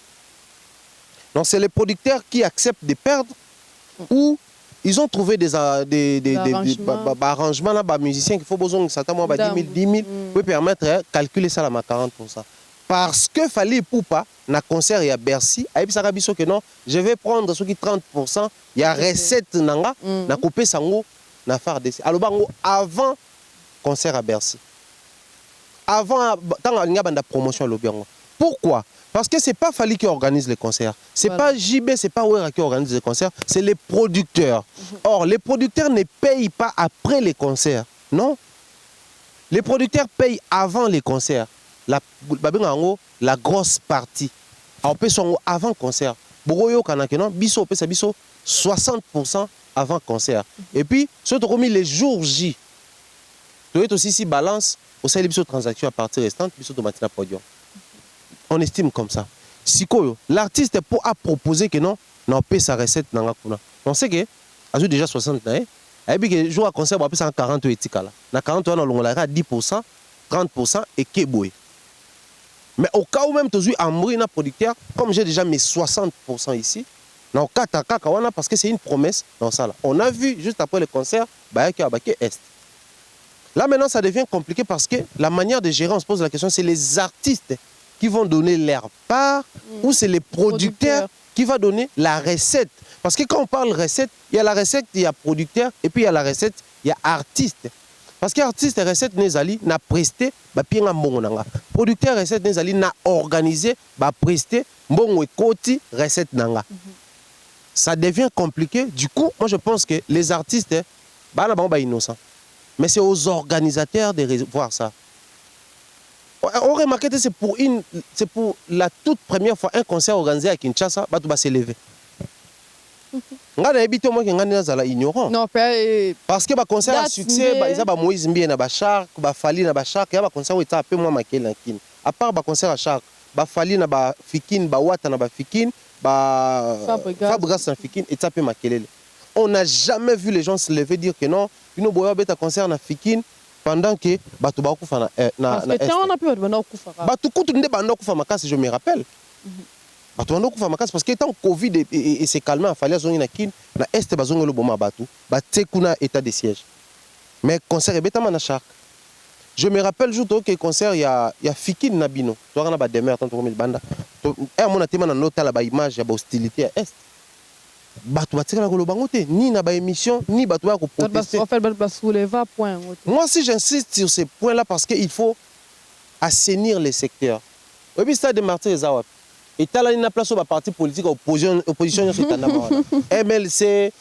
Donc c'est les producteurs qui acceptent de perdre ou ils ont trouvé des arrangements là, musiciens qu'il faut besoin de 10 000 pour permettre de calculer ça à 40%. Parce que fallait pour pas na concert et à Bercy, que non, je vais prendre ceux qui 30%, il y a recette nanga na couper sango na FARDC. Alors avant concert à Bercy. Avant quand il y a une promotion le bien. Pourquoi? Parce que c'est pas Fali qui organise les concerts. C'est pas JB, c'est pas Ouera qui organise les concerts, c'est les producteurs. Or, les producteurs ne payent pas après les concerts. Non. Les producteurs payent avant les concerts. La grosse partie. On paye avant le concert. Bogoyo kanakeno, biso paye biso 60% avant le concert. Et puis, surtout les jours J. Tu es aussi si balance au sein de transaction à partir restante, biso tomatina podium. On estime comme ça. Si l'artiste a proposé que non, on paye sa recette dans la kuna. On sait que a déjà 60 ans. Et puis que jour à concert on paye 40 etika là. Na 40 on a 10%, 30% et keboy. Mais au cas où même tu as un producteur, comme j'ai déjà mes 60% ici, parce que c'est une promesse dans ça. Là. On a vu juste après le concert, Est. Là maintenant ça devient compliqué parce que la manière de gérer, on se pose la question, c'est les artistes qui vont donner leur part ou c'est les producteurs qui vont donner la recette. Parce que quand on parle recette, il y a la recette, il y a producteur et puis il y a la recette, il y a artiste. Parce que artiste et recette nezali na presté ba pienga mbongo nanga. Producteur recette nezali na organisé ba presté mbongo ekoti recette nanga. Ça devient compliqué. Du coup, moi je pense que les artistes ba na ba innocent. Mais c'est aux organisateurs de voir ça. On remarque que c'est pour la toute première fois un concert organisé à Kinshasa, bah tu vas s'élever. Ignorant. Non, parce que le concert à succès, il y a Moïse Mbie na Bachar, Fali na Bachar, il y a concert où il y a un peu moins maquillé. À part le concert à Char, Fali na Fikin, Wata na Fikin, Fabregas na Fikin, et ça peu maquillé. On n'a jamais vu les gens se lever dire que non, une boya bête à concert na Fikin pendant que Batuba Kufa na parce que on a pu je me rappelle. Parce que tant Covid et c'est calmé, il fallait zoner na kin na est bazongo le boma batu ba tekuna état de siège. Mais concert est na Char. Je me rappelle jour que concert il y a Fikin na bino. Toi na ba demeure tant comme banda. Et mon atema na nota la ba image ya ba hostilité à est. Batu ba tekana ko lo bango te ni na ba émission ni batu ba ko protester. En fait ba soulever point. Moi si j'insiste sur ces points là parce que il faut assainir les secteurs. Au bi stade de Martyrs Zawap. Et là, il y a place au parti politique, opposition, MLC,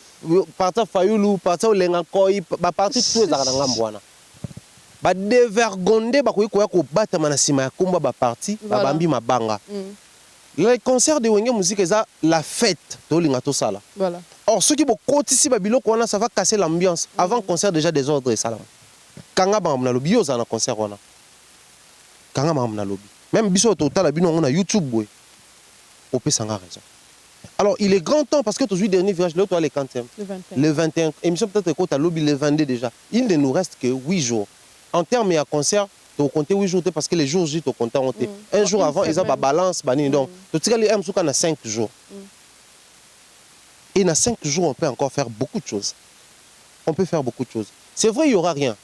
parti Fayoulou, parti Lengakoy, parti tous les Arangambouana. Ba dévergondé, ba ko battre manasima komba ba parti, ba bambi mabanga. Le concert de Wenge Musique est la fête to linga to sala. Voilà. Or ceux qui vont ici ba biloko wana ça va casser l'ambiance. Avant concert déjà des ordres et salam. Kanga ba na lobby yo za na concert wana. Kanga ba na lobby. Même biso total bino on a YouTube boy. Au Pessanga raison. Alors, il est grand temps parce que tu as vu le dernier virage, l'autre, le 40e. Le 21. Émission peut-être que tu as lobby le 22 déjà. Il ne nous reste que 8 jours. En termes de concert, tu as compté 8 jours parce que les jours J, tu as compté. Un jour avant, ils ont la balance. Donc, tu as 5 jours. Et dans 5 jours, on peut encore faire beaucoup de choses. On peut faire beaucoup de choses. C'est vrai, il n'y aura rien.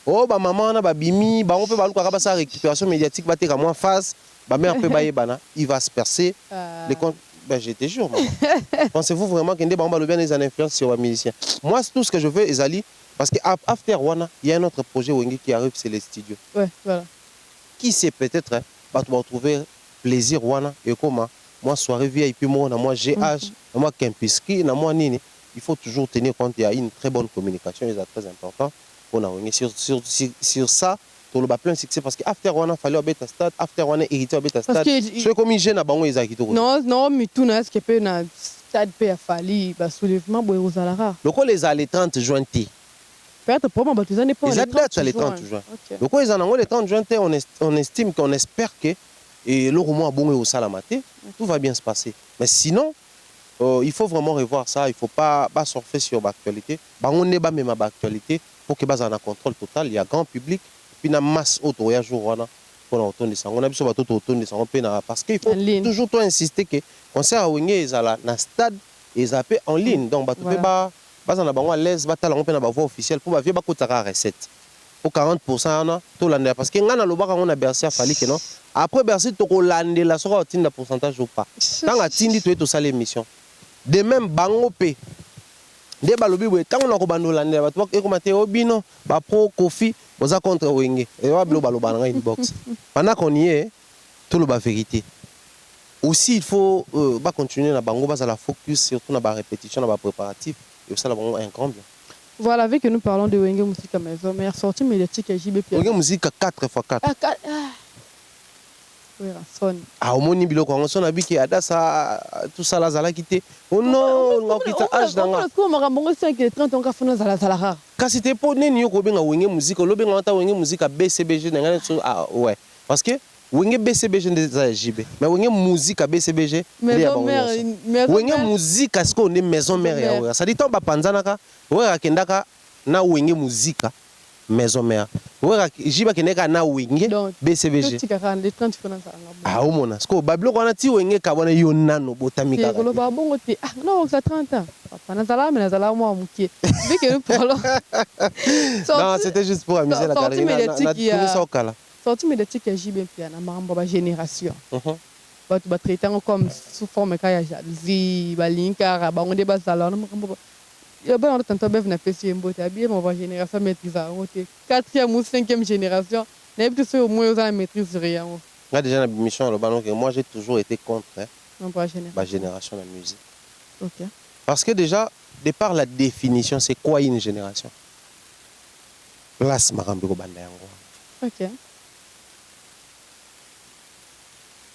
Oh, bah maman, bah bimi, bah on peut faire ça récupération médiatique, bah t'es à moins face. Il va se percer les comptes. Ben, je te jure, maman. Pensez-vous vraiment qu'il y a des influences sur les musiciens? Moi, tout ce que je veux, Ezali, parce qu'after Wana, il y a un autre projet qui arrive, c'est les studios. Ouais, voilà. Qui sait peut-être, tu vas trouver plaisir Wana et comment moi, soirée VIP, moi, GH, moi, Kempiski, moi, Nini. Il faut toujours tenir compte, il y a une très bonne communication, c'est très important. Sur ça, pour le plein succès parce que after one fallait au bêta stade after one hérité au bêta stade c'est comme une jeune à bango ezaki to non mais tout n'est-ce que peut na stade peut falli ba soulèvement boy aux alara le quoi les aller 30 juin t peut-être pour moi tu n'es pas les 30 juin le quoi ils en les 30 juin t on estime qu'on espère que et le roman bongo au salamate tout va bien se passer mais sinon il faut vraiment revoir ça il faut pas surfer sur l'actualité bango ne ba même actualité pour que bas en a contrôle total il y a grand public puis na masse auto ya jour wana pour entendre ça on a besoin de entendre ça on peut parce qu'il faut toujours toi insister que concert à Wenge ezala na stade et zappé en ligne donc bato pe ba na bango à l'aise batala on peut na ba voix officielle pour ba vie ba kotaka recette pour 40% na to landa parce que ngana lobaka on a Bercy a fallu que non après Bercy to ko landela soko otinda pourcentage ou pas tant atindi to ça l'émission de même bango pe de balobi we tant on a ko bandolanda bato e ko mate obino ba pro Kofi vous avez contre Wenge. Et vous avez box. Pendant qu'on y est, tout le vérité. Aussi, il faut continuer à la focus surtout dans la répétition, dans la préparatif. Et ça, c'est un grand bien. Voilà, avec que nous parlons de Wenge Musique à maison, mais sortie médiatique à JB. Wenge Musique 4x4. Oui, son. Ah, au moins, il on a vu qu'il y a ça, tout ça, là, ça quitté. Oh non, on a quitté âge dans la. On a 5 et 30 ans qu'on a fait la. Quand c'était pour nous, on a Wenge Musique, on a Wenge Musique à BCBG. Ah, ouais. Parce que Wenge BCBG n'est JB. Mais Wenge Musique à BCBG. Wenge Musique à ce qu'on est maison mère. Ça dit, on va penser à Wenge Musique. maison mère. Jiba qui n'est qu'à na wenge BCBG. Les 30 francs. Ah, au mona. Parce que Bablo, on a dit wenge kabana yonano botamika. Non, ça 30 ans. Non, c'était juste pour amuser la galerie. Sorti médiatique et JB Piana, ma génération. Tu vas traiter comme sous forme de jalousie, balinka, on débat salon. Il y a pas de temps de faire des mbote bien ma génération maîtrise à 4e ou 5e génération n'est plus au moins aux maîtrise rien. Là déjà la mission le ballon que moi j'ai toujours été contre ma génération de la musique. OK. Parce que déjà de par la définition c'est quoi une génération? Place Marambiko banda yango. OK.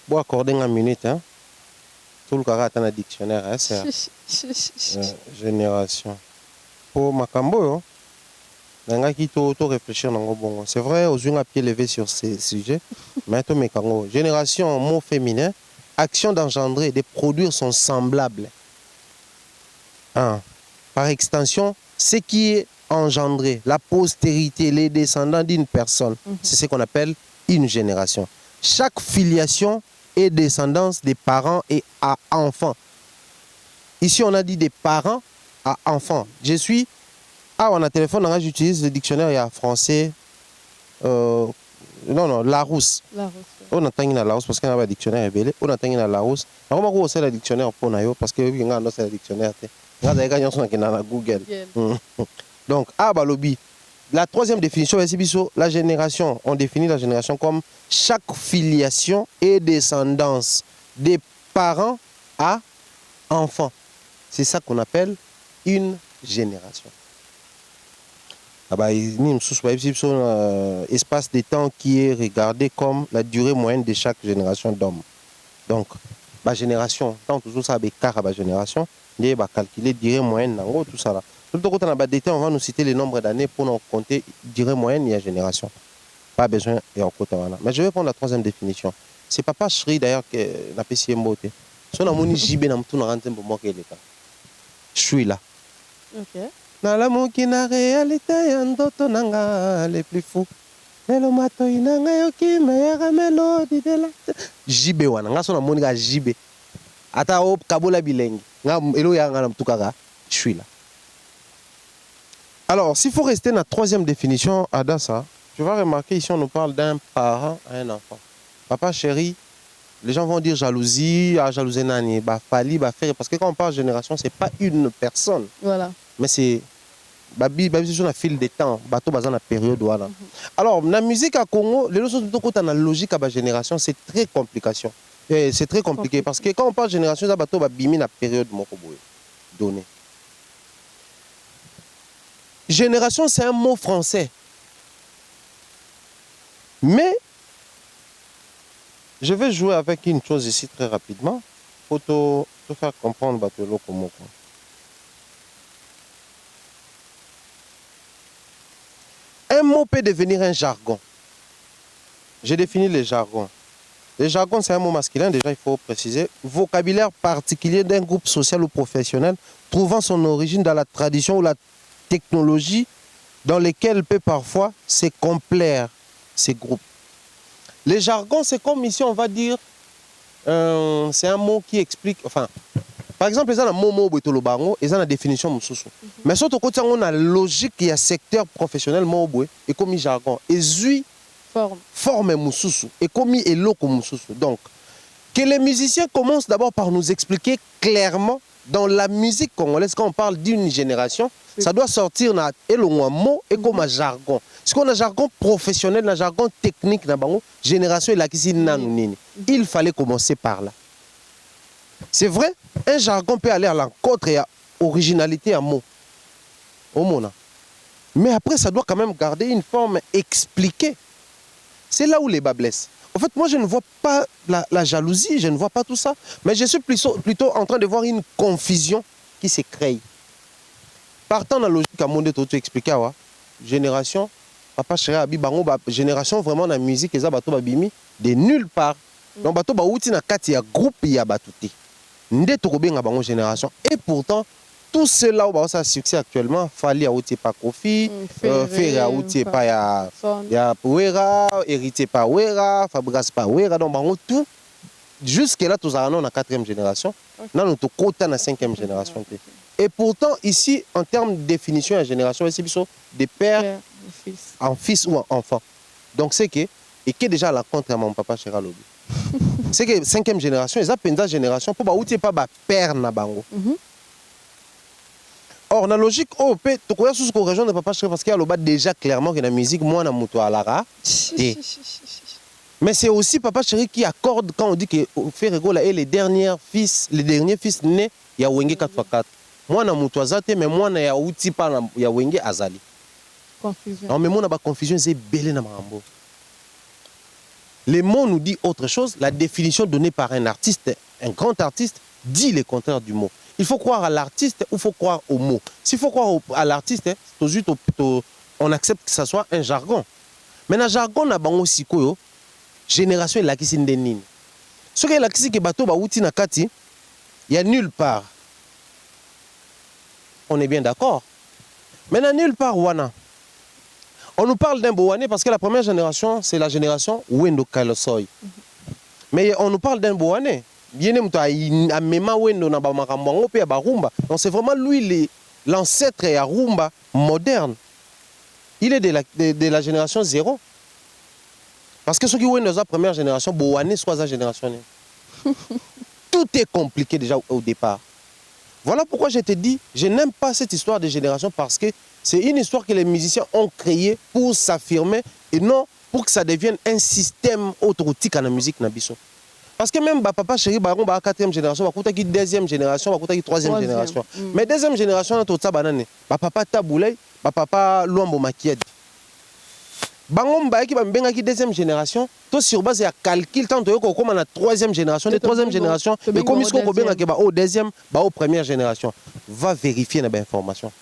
Bon accorder une minute hein. Tout le caractère dans le dictionnaire, hein, c'est génération. Pour Makambo, réfléchir dans c'est vrai, aux yeux à pied levé sur ces sujets, mais génération, mot féminin, action d'engendrer, de produire sont semblables. Hein. Par extension, ce qui est engendré, la postérité, les descendants d'une personne, c'est ce qu'on appelle une génération. Chaque filiation et descendance des parents et à enfants. Ici, on a dit des parents à enfants. Je suis... Ah, on a téléphone, j'utilise le dictionnaire, il y a français... non, Larousse. On entend la Larousse parce qu'il y a un dictionnaire révélé. On entend la Larousse. On a le dictionnaire pour nous parce que il y a un dictionnaire. On a Google. Donc, lobby. La troisième définition, la génération, on définit la génération comme chaque filiation et descendance des parents à enfants. C'est ça qu'on appelle une génération. Espace de temps qui est regardé comme la durée moyenne de chaque génération d'hommes. Donc, la génération, tant toujours ça, la génération, on va calculer la durée moyenne, tout ça là. On va nous citer le nombre d'années pour nous compter durée moyenne et génération. Pas besoin et en côté. Mais je vais prendre la troisième définition. C'est Papa Chri d'ailleurs qui n'a pas si mbote. Si on a mon JB dans tout le pour moi, je suis là. OK. Dans la qui na réalité yandoto nanga les plus fous. Lelo mato inanga yoki meilleure mélodie de la. JB wana nga sona moni ga JB. Ata o kabola bilengi. Nga elo ya nga na mtukaka. Je suis là. Alors, s'il faut rester dans la troisième définition, Adassa, tu vas remarquer ici, on nous parle d'un parent à un enfant. Papa chéri, les gens vont dire jalousie, jalousie nani, fali, faire, parce que quand on parle de génération, ce n'est pas une personne. Voilà. Mais c'est sur le fil des temps, bateau dans la période. Voilà. Alors, dans la musique à Congo, les choses dans la logique à la génération, c'est très compliqué. C'est très compliqué parce que quand on parle de génération, ça bateau va bimi la période donnée. Génération, c'est un mot français. Mais, je vais jouer avec une chose ici très rapidement pour te faire comprendre comment. Un mot peut devenir un jargon. J'ai défini le jargon. Le jargon, c'est un mot masculin, déjà il faut préciser. Vocabulaire particulier d'un groupe social ou professionnel trouvant son origine dans la tradition ou la technologie dans lesquelles peut parfois se complaire ces groupes. Les jargons, c'est comme ici, on va dire, c'est un mot qui explique, enfin, par exemple, ils ont un mot ils ont la définition moussoussou. Mais surtout, quand on a la logique, il y a secteur professionnel, et comme jargon, et forme moussoussou, et comme eloko moussoussou. Donc, que les musiciens commencent d'abord par nous expliquer clairement dans la musique congolaise, quand on parle d'une génération, ça doit sortir dans un mot et comme un jargon. Si on a un jargon professionnel, un jargon technique, génération et la il fallait commencer par là. C'est vrai, un jargon peut aller à l'encontre et à originalité à mot. Mais après, ça doit quand même garder une forme expliquée. C'est là où les bas blessent. En fait, moi, je ne vois pas la jalousie, je ne vois pas tout ça. Mais je suis plutôt en train de voir une confusion qui se crée. Partant dans la logique à mon tu expliquer, génération, papa chéri abi bango génération vraiment dans la musique eza bato babimi de nulle part. Donc bato ba outi na kati ya groupe ya batuti. Nde to kobenga bango génération et pourtant Tous ceux-là où ça a succès actuellement, Fali a outé pas Kofi, Ferré a outé pas ya Wera, Hérité pas Wera, Fabregas pas Wera, donc bango tout jusque là tous en la 4e génération, non nous tout quota la 5e génération. Et pourtant ici en termes de définition de génération, c'est plutôt des pères en fils ou en enfant. Donc c'est que et qui est déjà à la contre à mon papa Chéra Lobi. C'est que 5e génération, ils appellent la génération pour outé pas père na bango. Or, dans la logique, tu connais sous la région de Papa Chéri parce qu'il y a déjà clairement que la musique, moi, je suis à Lara. Mais c'est aussi Papa Chéri qui accorde quand on dit que Ferrego est les derniers fils nés, il y a Wenge 4x4. Moi, je suis à Zate, mais moi, je suis pas à Wenge Azali. Confusion. Non, mais moi, la confusion, c'est belé dans Marambo. Les mots nous disent autre chose. La définition donnée par un artiste, un grand artiste, dit le contraire du mot. Il faut croire à l'artiste ou il faut croire au mot. S'il faut croire à l'artiste, on accepte que ce soit un jargon. Mais dans le jargon, on a aussi une génération qui est la nini. Ce qui est la qui est bateau, il y a nulle part. On est bien d'accord. Mais dans nulle part, on nous parle d'un Boané parce que la première génération, c'est la génération Wendo Kailosoy. Mais on nous parle d'un Boané. Donc c'est vraiment lui l'ancêtre et Rumba moderne. Il est de la génération 0. Parce que ceux qui ont la première génération, Boané soit la génération. Tout est compliqué déjà au départ. Voilà pourquoi je te dis, je n'aime pas cette histoire de génération parce que c'est une histoire que les musiciens ont créée pour s'affirmer et non pour que ça devienne un système autorotique à la musique nabiso. Parce que même Papa Chéri, il y a 4e génération, il y a 2e génération, il y a 3e génération. Mais 2e génération, il y a Papa Taboulay, Papa Luambo Makied. Bangom Baaki, il y a 2e génération, tout sur base de calcul, tant que comme la 3e génération, la 3e génération, et comme il y a 2e, première génération. Va vérifier l'information.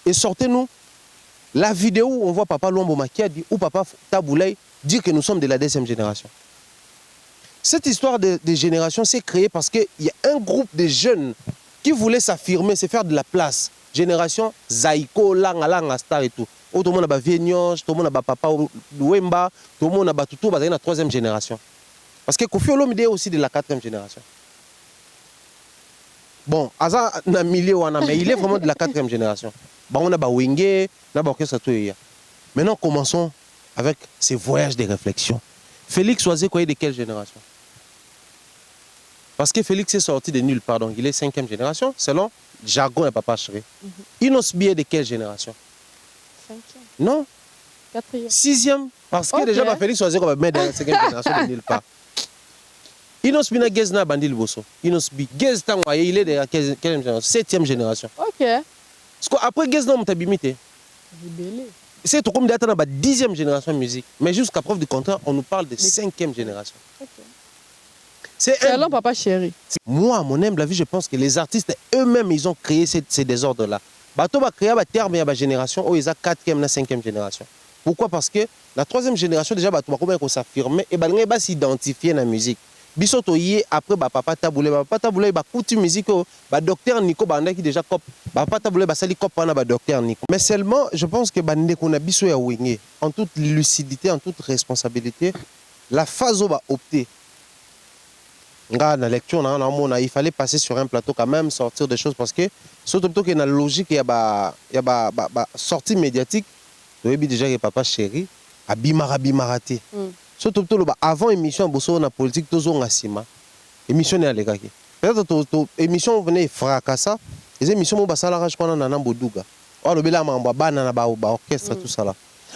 Et sortez-nous la vidéo où on voit Papa Luambo Makied ou Papa Taboulay dire que nous sommes de la 2e génération. Cette histoire de génération s'est créée parce qu'il y a un groupe de jeunes qui voulaient s'affirmer, se faire de la place. Génération Zaiko, Langa, Star et tout. Tout le monde a Vignoche, tout le monde a Papa Wemba, tout le monde a Toutou, c'est la 3e génération. Parce que Kofi Olomide est aussi de la 4e génération. Bon, Aza na milieu, mais il est vraiment de la 4e génération. On a Wenge, on a orchestre tout. Maintenant, commençons avec ces voyages de réflexion. Félix Oisé, quoi, de quelle génération? Parce que Félix est sorti de nulle part, donc il est 5e génération, selon jargon et Papa Chéri. Inos Bié de quelle génération? 5e. Non. 4e. 6e. Parce que déjà, Félix Oisé, on va mettre dans la 5e génération de nulle part. Inos Bina Gezna Bandil Bosso. Inos Bi. Gez Tangoye, il est de la 4e génération, 7e génération. Ok. Parce qu'après Gezna, on t'a bimité. C'est tout comme d'être dans la 10e génération de musique. Mais jusqu'à preuve du contraire, on nous parle de 5e génération. Okay. C'est un Papa Chéri. Moi, à mon humble avis, je pense que les artistes eux-mêmes, ils ont créé ces désordres-là. Bato va créer un terme et une génération où ils ont 4e et 5e génération. Pourquoi? Parce que la 3e génération, déjà, Bato va s'affirmer et va s'identifier dans la musique. Bisoto yé après Papa Taboulé ba coutu musique docteur Nico banda qui déjà cop Papa Taboulé ba sali cop na docteur Nico. Mais seulement je pense que bande qu'on a biso ya wingé en toute lucidité, en toute responsabilité, la phase va opter. Dans la lecture, il fallait passer sur un plateau quand même, sortir des choses parce que surtout que dans la logique il y a sortie médiatique, il y a déjà que Papa Chéri a bimaraté. Surtout avant l'émission de la politique, tout le monde émission est allé. Peut-être l'émission venait fracasser, les émissions sont allées à la Bodouga. Orchestre, tout ça là.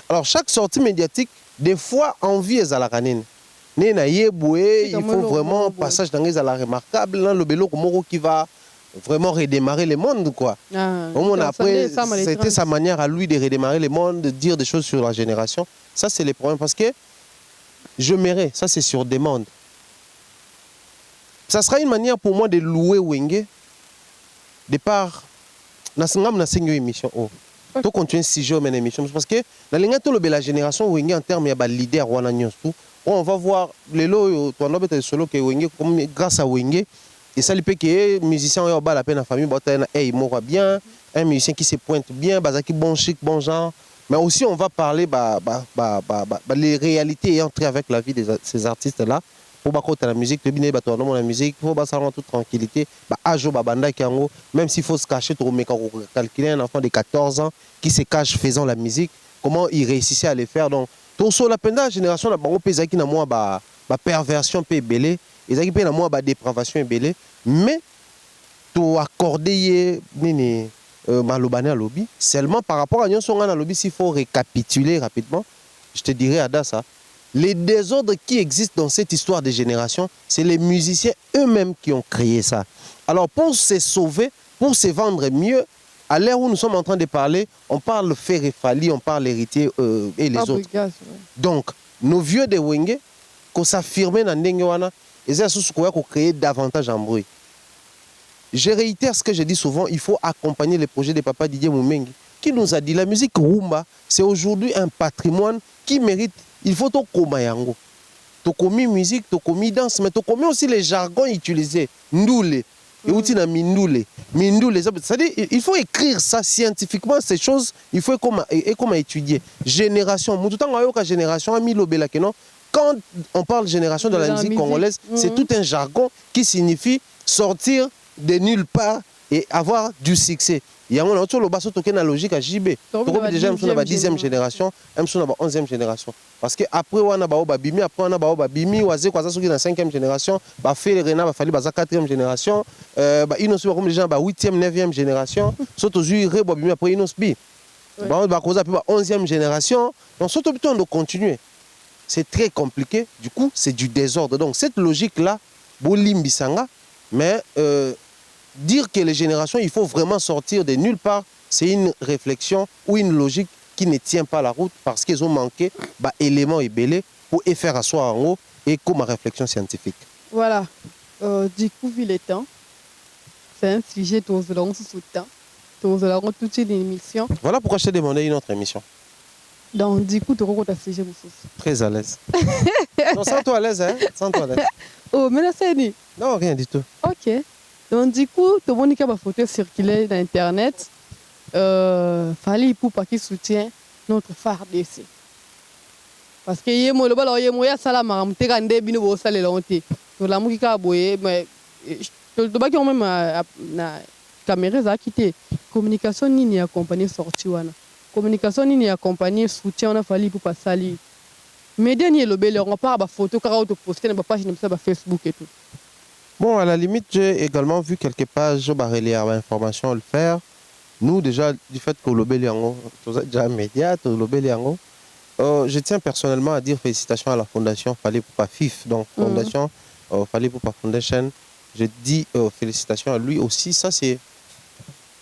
Alors chaque sortie médiatique, des fois, envie est à la canine. Il faut vraiment passage dans les remarquable, le bélo qui va vraiment redémarrer le monde quoi. Après, c'était sa manière à lui de redémarrer le monde, de dire des choses sur la génération. Ça c'est le problème parce que je mérite, ça c'est sur demande. Ça sera une manière pour moi de louer Wenge de par na émission. To continuer si je mène émission parce que dans la génération Wenge en termes de leader on va voir les lots solo que Wenge grâce à Wenge Et ça, il peut que musicien au bas la peine en famille, il mourra bien, un musicien qui se pointe bien, qui bon chic, bon genre. Mais aussi, on va parler les réalités et entrer avec la vie de ces artistes-là. Pour la musique, la musique, pour en toute tranquillité, même s'il faut se cacher, calculer un enfant de 14 ans qui se cache faisant la musique, comment il réussissait à le faire. Donc, tout ça, la génération, qui a perversion, belé, ils ont une dépravation belé, mais tout accorder malobane à lobby seulement par rapport à Nyonsonga à lobby. S'il faut récapituler rapidement, je te dirais à ça, les désordres qui existent dans cette histoire de génération, c'est les musiciens eux-mêmes qui ont créé ça. Alors pour se sauver, pour se vendre mieux, à l'heure où nous sommes en train de parler, on parle Ferrefali, on parle l'héritier et les autres. Donc nos vieux de Wenge, qu'on s'affirmait dans Ndengewana, ils ont créé davantage en bruit. Je réitère ce que je dis souvent, il faut accompagner les projets de Papa Didier Moumengi, qui nous a dit la musique rumba, c'est aujourd'hui un patrimoine qui mérite, il faut tout komayango. Tu commis musique, tu commis danse, mais tu commis aussi les jargons utilisés. Ndoule, mindule. C'est-à-dire, il faut écrire ça scientifiquement, ces choses, il faut comment étudier. Génération, génération, quand on parle génération de la musique congolaise, c'est tout un jargon qui signifie sortir de nulle part et avoir du succès. Il y a un autre logique à JB. Déjà, on a la 10e génération, on a la 11e génération. Parce qu'après, on a la Babimi, après, on a la Babimi, on a la 5e génération, on a fait les Rena, on a fait la 4e génération, on a fait la 8e, 9e génération, surtout Babimi, après, on a fait la 11e génération. Donc, surtout, on doit continuer. C'est très compliqué, du coup, c'est du désordre. Donc, cette logique-là, Bolimbisanga, mais dire que les générations, il faut vraiment sortir de nulle part, c'est une réflexion ou une logique qui ne tient pas la route parce qu'ils ont manqué d'éléments et belés pour faire asseoir en haut et comme réflexion scientifique. Voilà. Du coup, vu le temps, c'est un sujet dont nous allons sous temps. Nous allons toute une émission. Voilà pourquoi je t'ai demandé une autre émission. Donc, du coup, tu rencontres un sujet. Très à l'aise. Non, sens-toi à l'aise, hein? Sens-toi à l'aise. Oh, mais là, c'est ni. Non, rien du tout. Ok. Donc, du coup, tout le monde qui a ma photo circulée dans Internet, fallait pour pas qu'il soutient notre phare DC. Parce que y a moi le bal, y a moi ça la maram, t'es quand même bien beau ça les longues. Donc la musique a boyé, mais le bal qui ont même na caméra ça quitté. Communication ni accompagné sorti wana. Communication ni accompagné soutien on a fallu pour pas salir. Mais dernier le bel, on part ba photo car on te poster na page comme ça ba Facebook et tout. Bon, à la limite, j'ai également vu quelques pages reliées à l'information le faire. Nous, déjà, du fait que le Béliango, déjà média, le Béliango, je tiens personnellement à dire félicitations à la fondation Fallait pour pas FIF, donc fondation Fallait pour pas Foundation. Je dis félicitations à lui aussi. Ça, c'est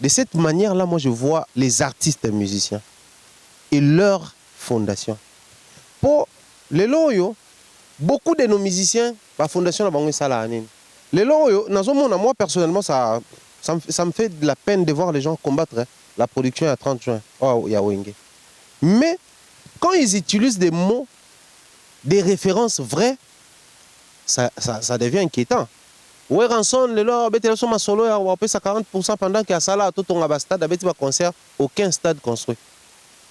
de cette manière-là, moi, je vois les artistes et musiciens et leur fondation. Pour les loyaux, beaucoup de nos musiciens, la fondation n'a ça là. Les loyaux, moi personnellement, ça me fait de la peine de voir les gens combattre la production à 30 juin. Oh, Yawenge. Mais quand ils utilisent des mots, des références vraies, ça devient inquiétant. Ouais, rançon, les lois, ma solo, on peut ça 40% pendant qu'il y a ça là, tout on a stade, avec un concert, aucun stade construit.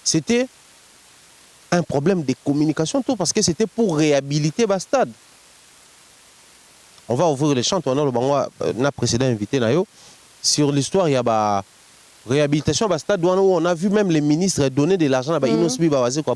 C'était un problème de communication, tout, parce que c'était pour réhabiliter le stade. On va ouvrir les champs, on a le précédent invité sur l'histoire, il y a la réhabilitation du stade où on a vu même les ministres donner de l'argent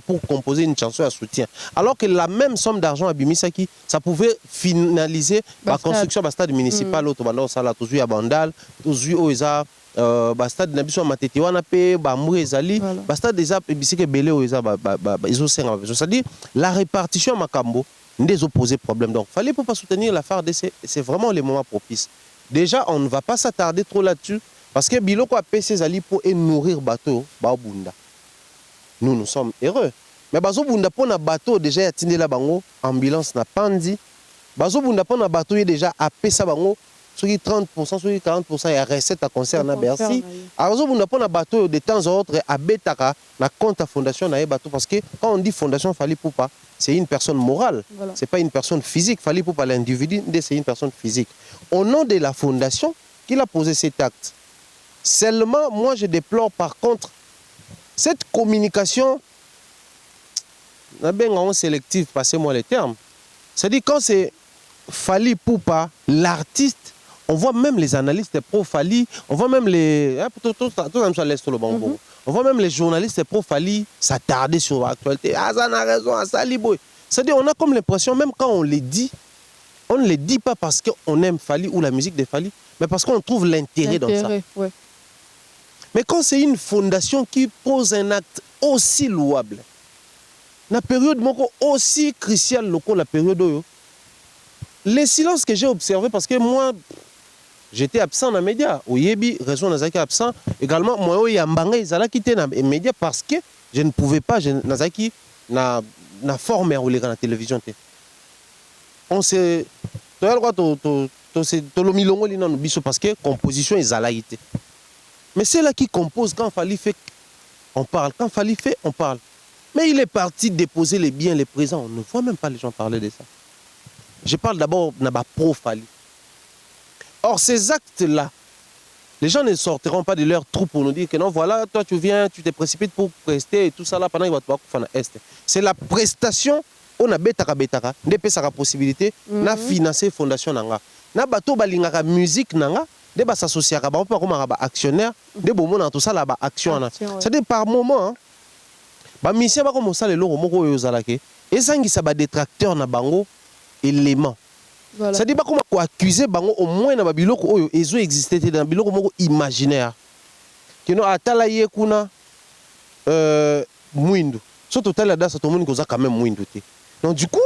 pour composer une chanson à soutien. Alors que la même somme d'argent à Bimisaki, ça pouvait finaliser la construction du stade municipal, toujours à Bandal, toujours au stade Nabiso Mateti, on a payé Bamou Ezali, le stade des Apes, c'est-à-dire la répartition à Makambo. Des opposés problèmes. Donc, il fallait pour pas soutenir la phare DC. C'est vraiment les moments propices. Déjà, on ne va pas s'attarder trop là-dessus parce que Biloko a payé ses alliés pour nourrir bateau, Baobunda. Nous sommes heureux. Mais Baobunda pour un bateau déjà y a la bango, ambulance n'a pas dit. Baobunda pour un bateau déjà a payé sa bango, soki 30%, soki 40% ya recette à concert na Bercy. Alors on a pas na bateau de temps en temps à betaka na compte à fondation na bateau parce que quand on dit fondation Fally Ipupa, c'est une personne morale, voilà. C'est pas une personne physique. Fally Ipupa l'individu, c'est une personne physique. Au nom de la fondation qu'il a posé cet acte. Seulement moi je déplore par contre cette communication sélective, passez-moi les termes. C'est-à-dire quand c'est Fally Ipupa, l'artiste, on voit même les analystes pro Fally, on voit même les on voit même les journalistes pro Fally s'attarder sur l'actualité. Ah, ça a raison, ça liboy. C'est-à-dire on a comme l'impression, même quand on les dit, on ne les dit pas parce qu'on aime Fally ou la musique de Fally, mais parce qu'on trouve l'intérêt dans ça. Ouais. Mais quand c'est une fondation qui pose un acte aussi louable, la période aussi cruciale, la période où les silences que j'ai observés, parce que moi, j'étais absent dans les médias. Au Yebi, raison d'Azaki absent. Également, moi, il y a Mbanga, ils allaient quitter les médias parce que je ne pouvais pas, Nazaki, na forme à la télévision. On s'est. Tu as le droit de parce que composition est zalaïté. Mais c'est là qui compose quand Fally fait, on parle. Quand Fally fait, on parle. Mais il est parti déposer les biens, les présents. On ne voit même pas les gens parler de ça. Je parle d'abord de pro Fally. Or, ces actes-là, les gens ne sortiront pas de leur trou pour nous dire que non, voilà, toi tu viens, tu te précipites pour prester et tout ça là pendant qu'il va te faire est. C'est la prestation, on a betaka, n'est pas possibilité, na financer fondation nanga. Na bato balingaka musique nanga, de ba s'associer à ba comme actionnaire, de bon tout ça là ba action. C'est-à-dire par moment, ba mission ba comme ça le loro moko yo zalake, et ça ngi ça ba détracteur na bango élément. Voilà. C'est-à-dire comment accuser bango au moins na babiloko oyo ezo exister dans biloko moko imaginaire. Kino atala ye kuna muindu. So total da ça tout monde koza quand même muindu té. Donc du coup,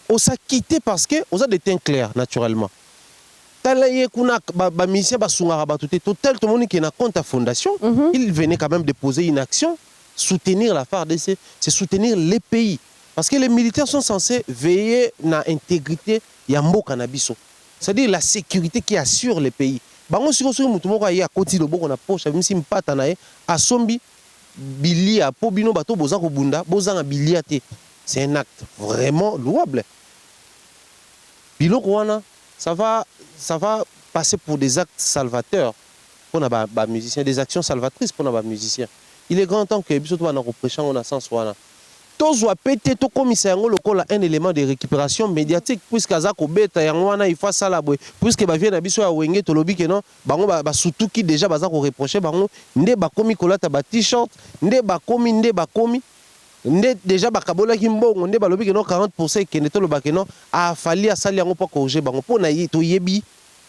on s'est quitté parce que on a des teints clairs naturellement. Tala ye kuna ba mission ba sunga ba tout total tout monde qui na compte à fondation, il venait quand même déposer une action, soutenir la FARDC, c'est soutenir les pays. Parce que les militaires sont censés veiller à l'intégrité Yambo Kanabiso. C'est-à-dire la sécurité qui assure les pays. Bango siko siko mutu moko ya koti loboko na poche même si mpata na ye asombi bilia po bino bato boza ko bunda boza na bilia te. C'est un acte vraiment louable. Biloko wana ça va passer pour des actes salvateurs pour na musiciens, des actions salvatrices pour na musiciens. Il est grand temps que biso to na reprochant on a sens wana. Tous ou pété tout comme c'est un élément de récupération médiatique puisque Azako beta yangwana il faut ça là puisque ba vient na biso ya wenge to lobi que non bango ba surtout qui déjà bazako reprocher bango nde ba komi kolata ba t-shirt nde ba komi nde déjà ba kabola ki mbongo nde ba lobi que non 40% que ne to loba que non a fali asali yango pas corriger bango po na to yebi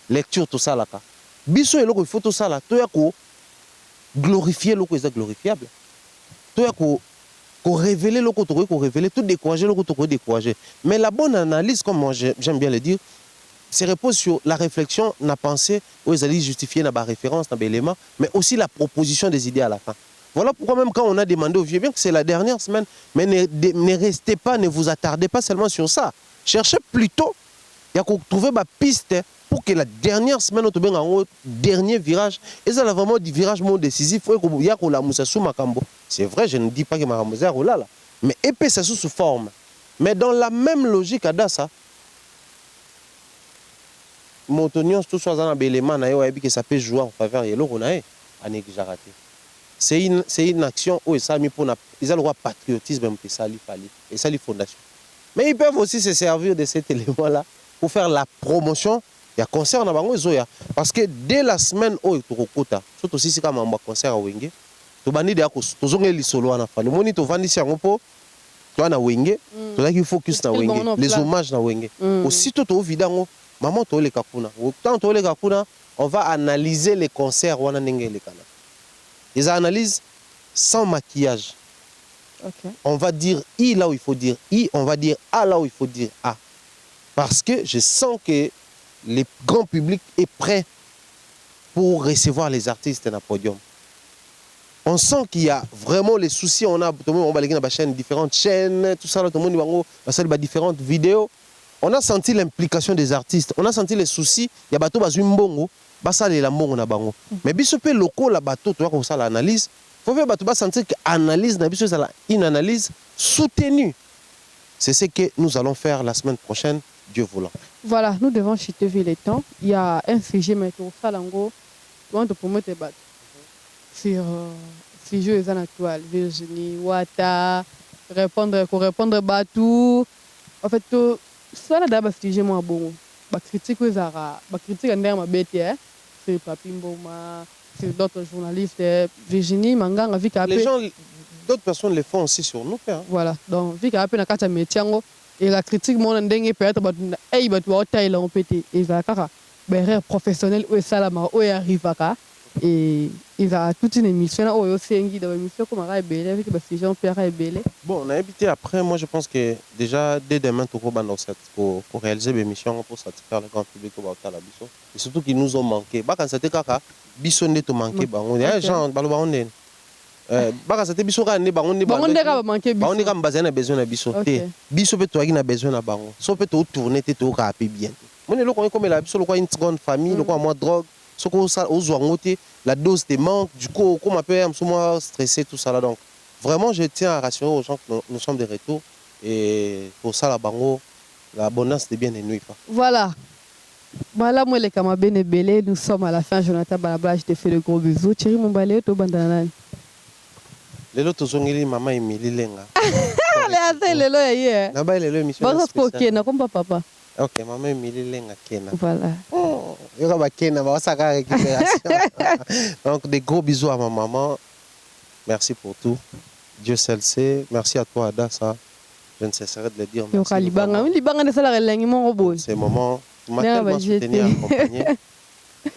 lecture tout ça là ka biso eloko il faut tout ça là to ya ko glorifier loko est glorifiable to ya ko révéler le côté, révéler tout décourager le côté décourager. Mais la bonne analyse, comme moi j'aime bien le dire, se repose sur la réflexion, la pensée, où ils allaient justifier la référence, l'élément, mais aussi la proposition des idées à la fin. Voilà pourquoi même quand on a demandé aux vieux, bien que c'est la dernière semaine, mais ne restez pas, ne vous attardez pas seulement sur ça. Cherchez plutôt, il y a qu'on trouve ma piste pour que la dernière semaine, on trouve un dernier virage. Et ça, là, vraiment, du virage décisif, il y a qu'on la moussa sous Makambo. C'est vrai, je ne dis pas que Makambo est là, mais épais, ça sous forme. Mais dans la même logique, à Dassa, Montonion, tout ça, dans l'élément, que ça peut jouer en faveur de l'eau, c'est une action où ils ont mis pour ils ont le droit patriotisme, et ça, les fondations. Mais ils peuvent aussi se servir de cet élément-là pour faire la promotion. Il y a concert na bango ezoya parce que dès la semaine oyo tokokota surtout aussi c'est comme un concert à Wenge to bandi de ko tozongeli lisolo wana fa le moni to vandisi yango po to na Wenge to laki focus na Wenge les hommages na Wenge aussitôt to vidango maman to le kakuna autant to le kakuna on va analyser les concerts wana ndenge le kana les analyses sans maquillage. Okay. On va dire I là où il faut dire I, on va dire A là où il faut dire A parce que je sens que le grand public est prêt pour recevoir les artistes dans le podium. On sent qu'il y a vraiment les soucis. On va aller dans différentes chaînes, tout ça, tout le monde va faire différentes vidéos. On a senti l'implication des artistes, on a senti les soucis. Il y a bateau bazui mbongo, basa le la mbongo na bango. Mais biso pe loko la bateau, tu vois comme ça l'analyse. Faut faire bateau sentir que analyse na biso ça une analyse soutenue. C'est ce que nous allons faire la semaine prochaine, Dieu voulant. Voilà, nous devons chuter vu les temps. Il y a un sujet maintenant ça lango, on te promettre battre sur sujet les actuels, Virginie, Wata, répondre bateau. En fait ça là d'abord sujet moi bon. Ba critique aux ara, ba critique en termes bête c'est Papi Mboma, c'est d'autres journalistes, Virginie Manganga vu les gens d'autres personnes le font aussi sur nous hein. Voilà, donc vu qu'après na kata métier et la critique mon ndenge peut-être ba ay ba wa taille là on pété et ça kaka ben professionnel ou ça ma ou arrive à et il a toute une émission là où aussi une émission comme à belé avec parce que Jean Pierre est belé. Bon, on a habité après, moi je pense que déjà dès demain tout pour réaliser l'émission pour satisfaire le grand public au Bauta la biso et surtout qu'ils nous ont manqué. Bah quand c'était kaka biso ne te manqué bah on est gens balo ba on est bah quand c'était biso ka ne ba on est ba on est manqué biso. Ba on est comme besoin de biso té biso peut toi qui na besoin na bango. So peut tout tourner té tout rapide bien. Mon est là comme la biso le quoi une grande famille, le quoi moi drogue. Ce qu'on la dose te manque, du coup, comme un peu stressé, tout ça là. Donc, vraiment, je tiens à rassurer aux gens que nous sommes de retour. Et pour ça, la bango, la bonne de bien et nuit. Voilà. Voilà, moi, les Kamabé et Belé, nous sommes à la fin. Jonathan Balabla, je te fais de gros bisous. Thierry Moubalé, to bandanan. Les autres sont les maman et Mili Lenga. Les assez, les lois, hier. Là-bas, les lois, mission. Bon, c'est pour qui, non, comme papa. Ok, maman et Mili Lenga, Kena. Voilà. Donc des gros bisous à ma maman. Merci pour tout. Dieu seul sait. Merci à toi Adassa. Je ne cesserai de le dire. Merci. C'est moment. Tu m'as tellement soutenu et accompagné.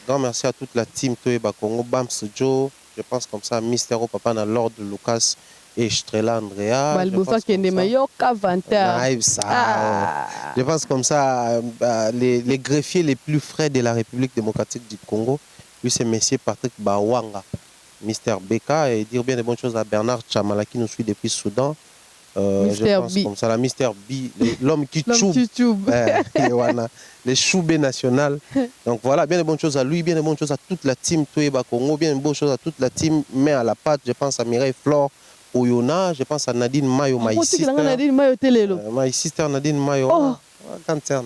Donc merci à toute la team Toeba Congo, Bams Joe. Je pense comme ça, Mystero Papa dans Lord Lucas et Strela Andrea. Je pense comme ça, les greffiers les plus frais de la République démocratique du Congo, lui c'est Monsieur Patrick Bawanga, Mister Beka, et dire bien de bonnes choses à Bernard Chamala qui nous suit depuis Soudan. Je pense comme ça, la Mister B, l'homme qui choube, les choubés national. Donc voilà, bien de bonnes choses à lui, bien de bonnes choses à toute la team Toeba Congo, bien de bonnes choses à toute la team Mais à la pâte, je pense à Mireille Flore. Oyona, je pense à Nadine Mayo, my sister. Nadine Mayo télé. My sister Nadine Mayo. Oh. Cancer.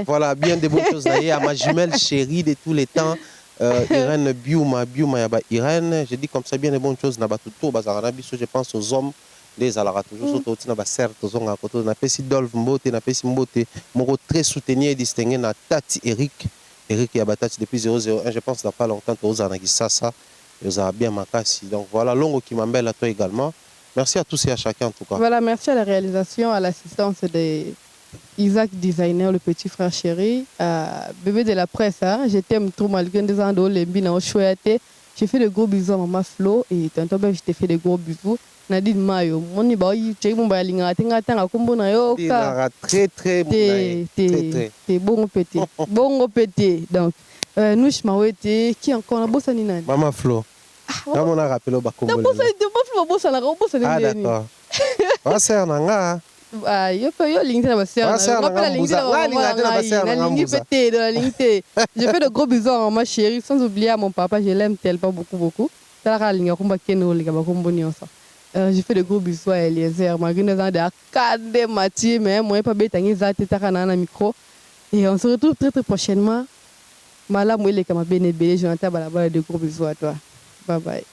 Voilà, bien de bonnes choses à ma jumelle chérie de tous les temps. Irène Biuma Yaba Irène. Je dis comme ça bien de bonnes choses. Je pense aux hommes. Les alara toujours sauté na ba certes aux hommes à côté. Na pesi Dolph Mbote, na pesi Mbote. Mon très soutenu et distingué na Tati Eric. Eric Yabatati depuis 001. Je pense qu'il n'y a pas longtemps aux Anagissa ça. Vous avez bien makasi. Donc voilà, Longo qui m'embelle à toi également. Merci à tous et à chacun en tout cas. Voilà, merci à la réalisation, à l'assistance de Isaac Designer, le petit frère chéri, bébé de la presse. Hein. Je t'aime trop malgré des ans de l'embine chouette. J'ai fait de gros bisous à maman Flo et tantôt je t'ai fait de gros bisous. Nadine Mayo, mon ibaï, tu es mon balinga, t'es combo na yo. Très très t'es bon petit, bon petit. Donc nous je m'arrête qui encore na bossa ni nani. Maman Flo. Là on a rappelé au bakombo. Ah d'accord. Ah c'est nanga. Ah yo lingte na basser. Rappelle la lingte na lingte pété de la lingte. Je fais de gros bisous à ma chérie sans oublier à mon papa, je l'aime tellement beaucoup. Tala linga kumba keno linga bakombo nyonso. Je fais de gros bisous à Eliezer, malgré des ans de Akade Mathieu, mais moi pas bétangi zate takana na micro. Et on se retrouve très prochainement. Mala Mouele Kamabé Nebele, Jonathan Balabala, de gros bisous à toi. Bye bye.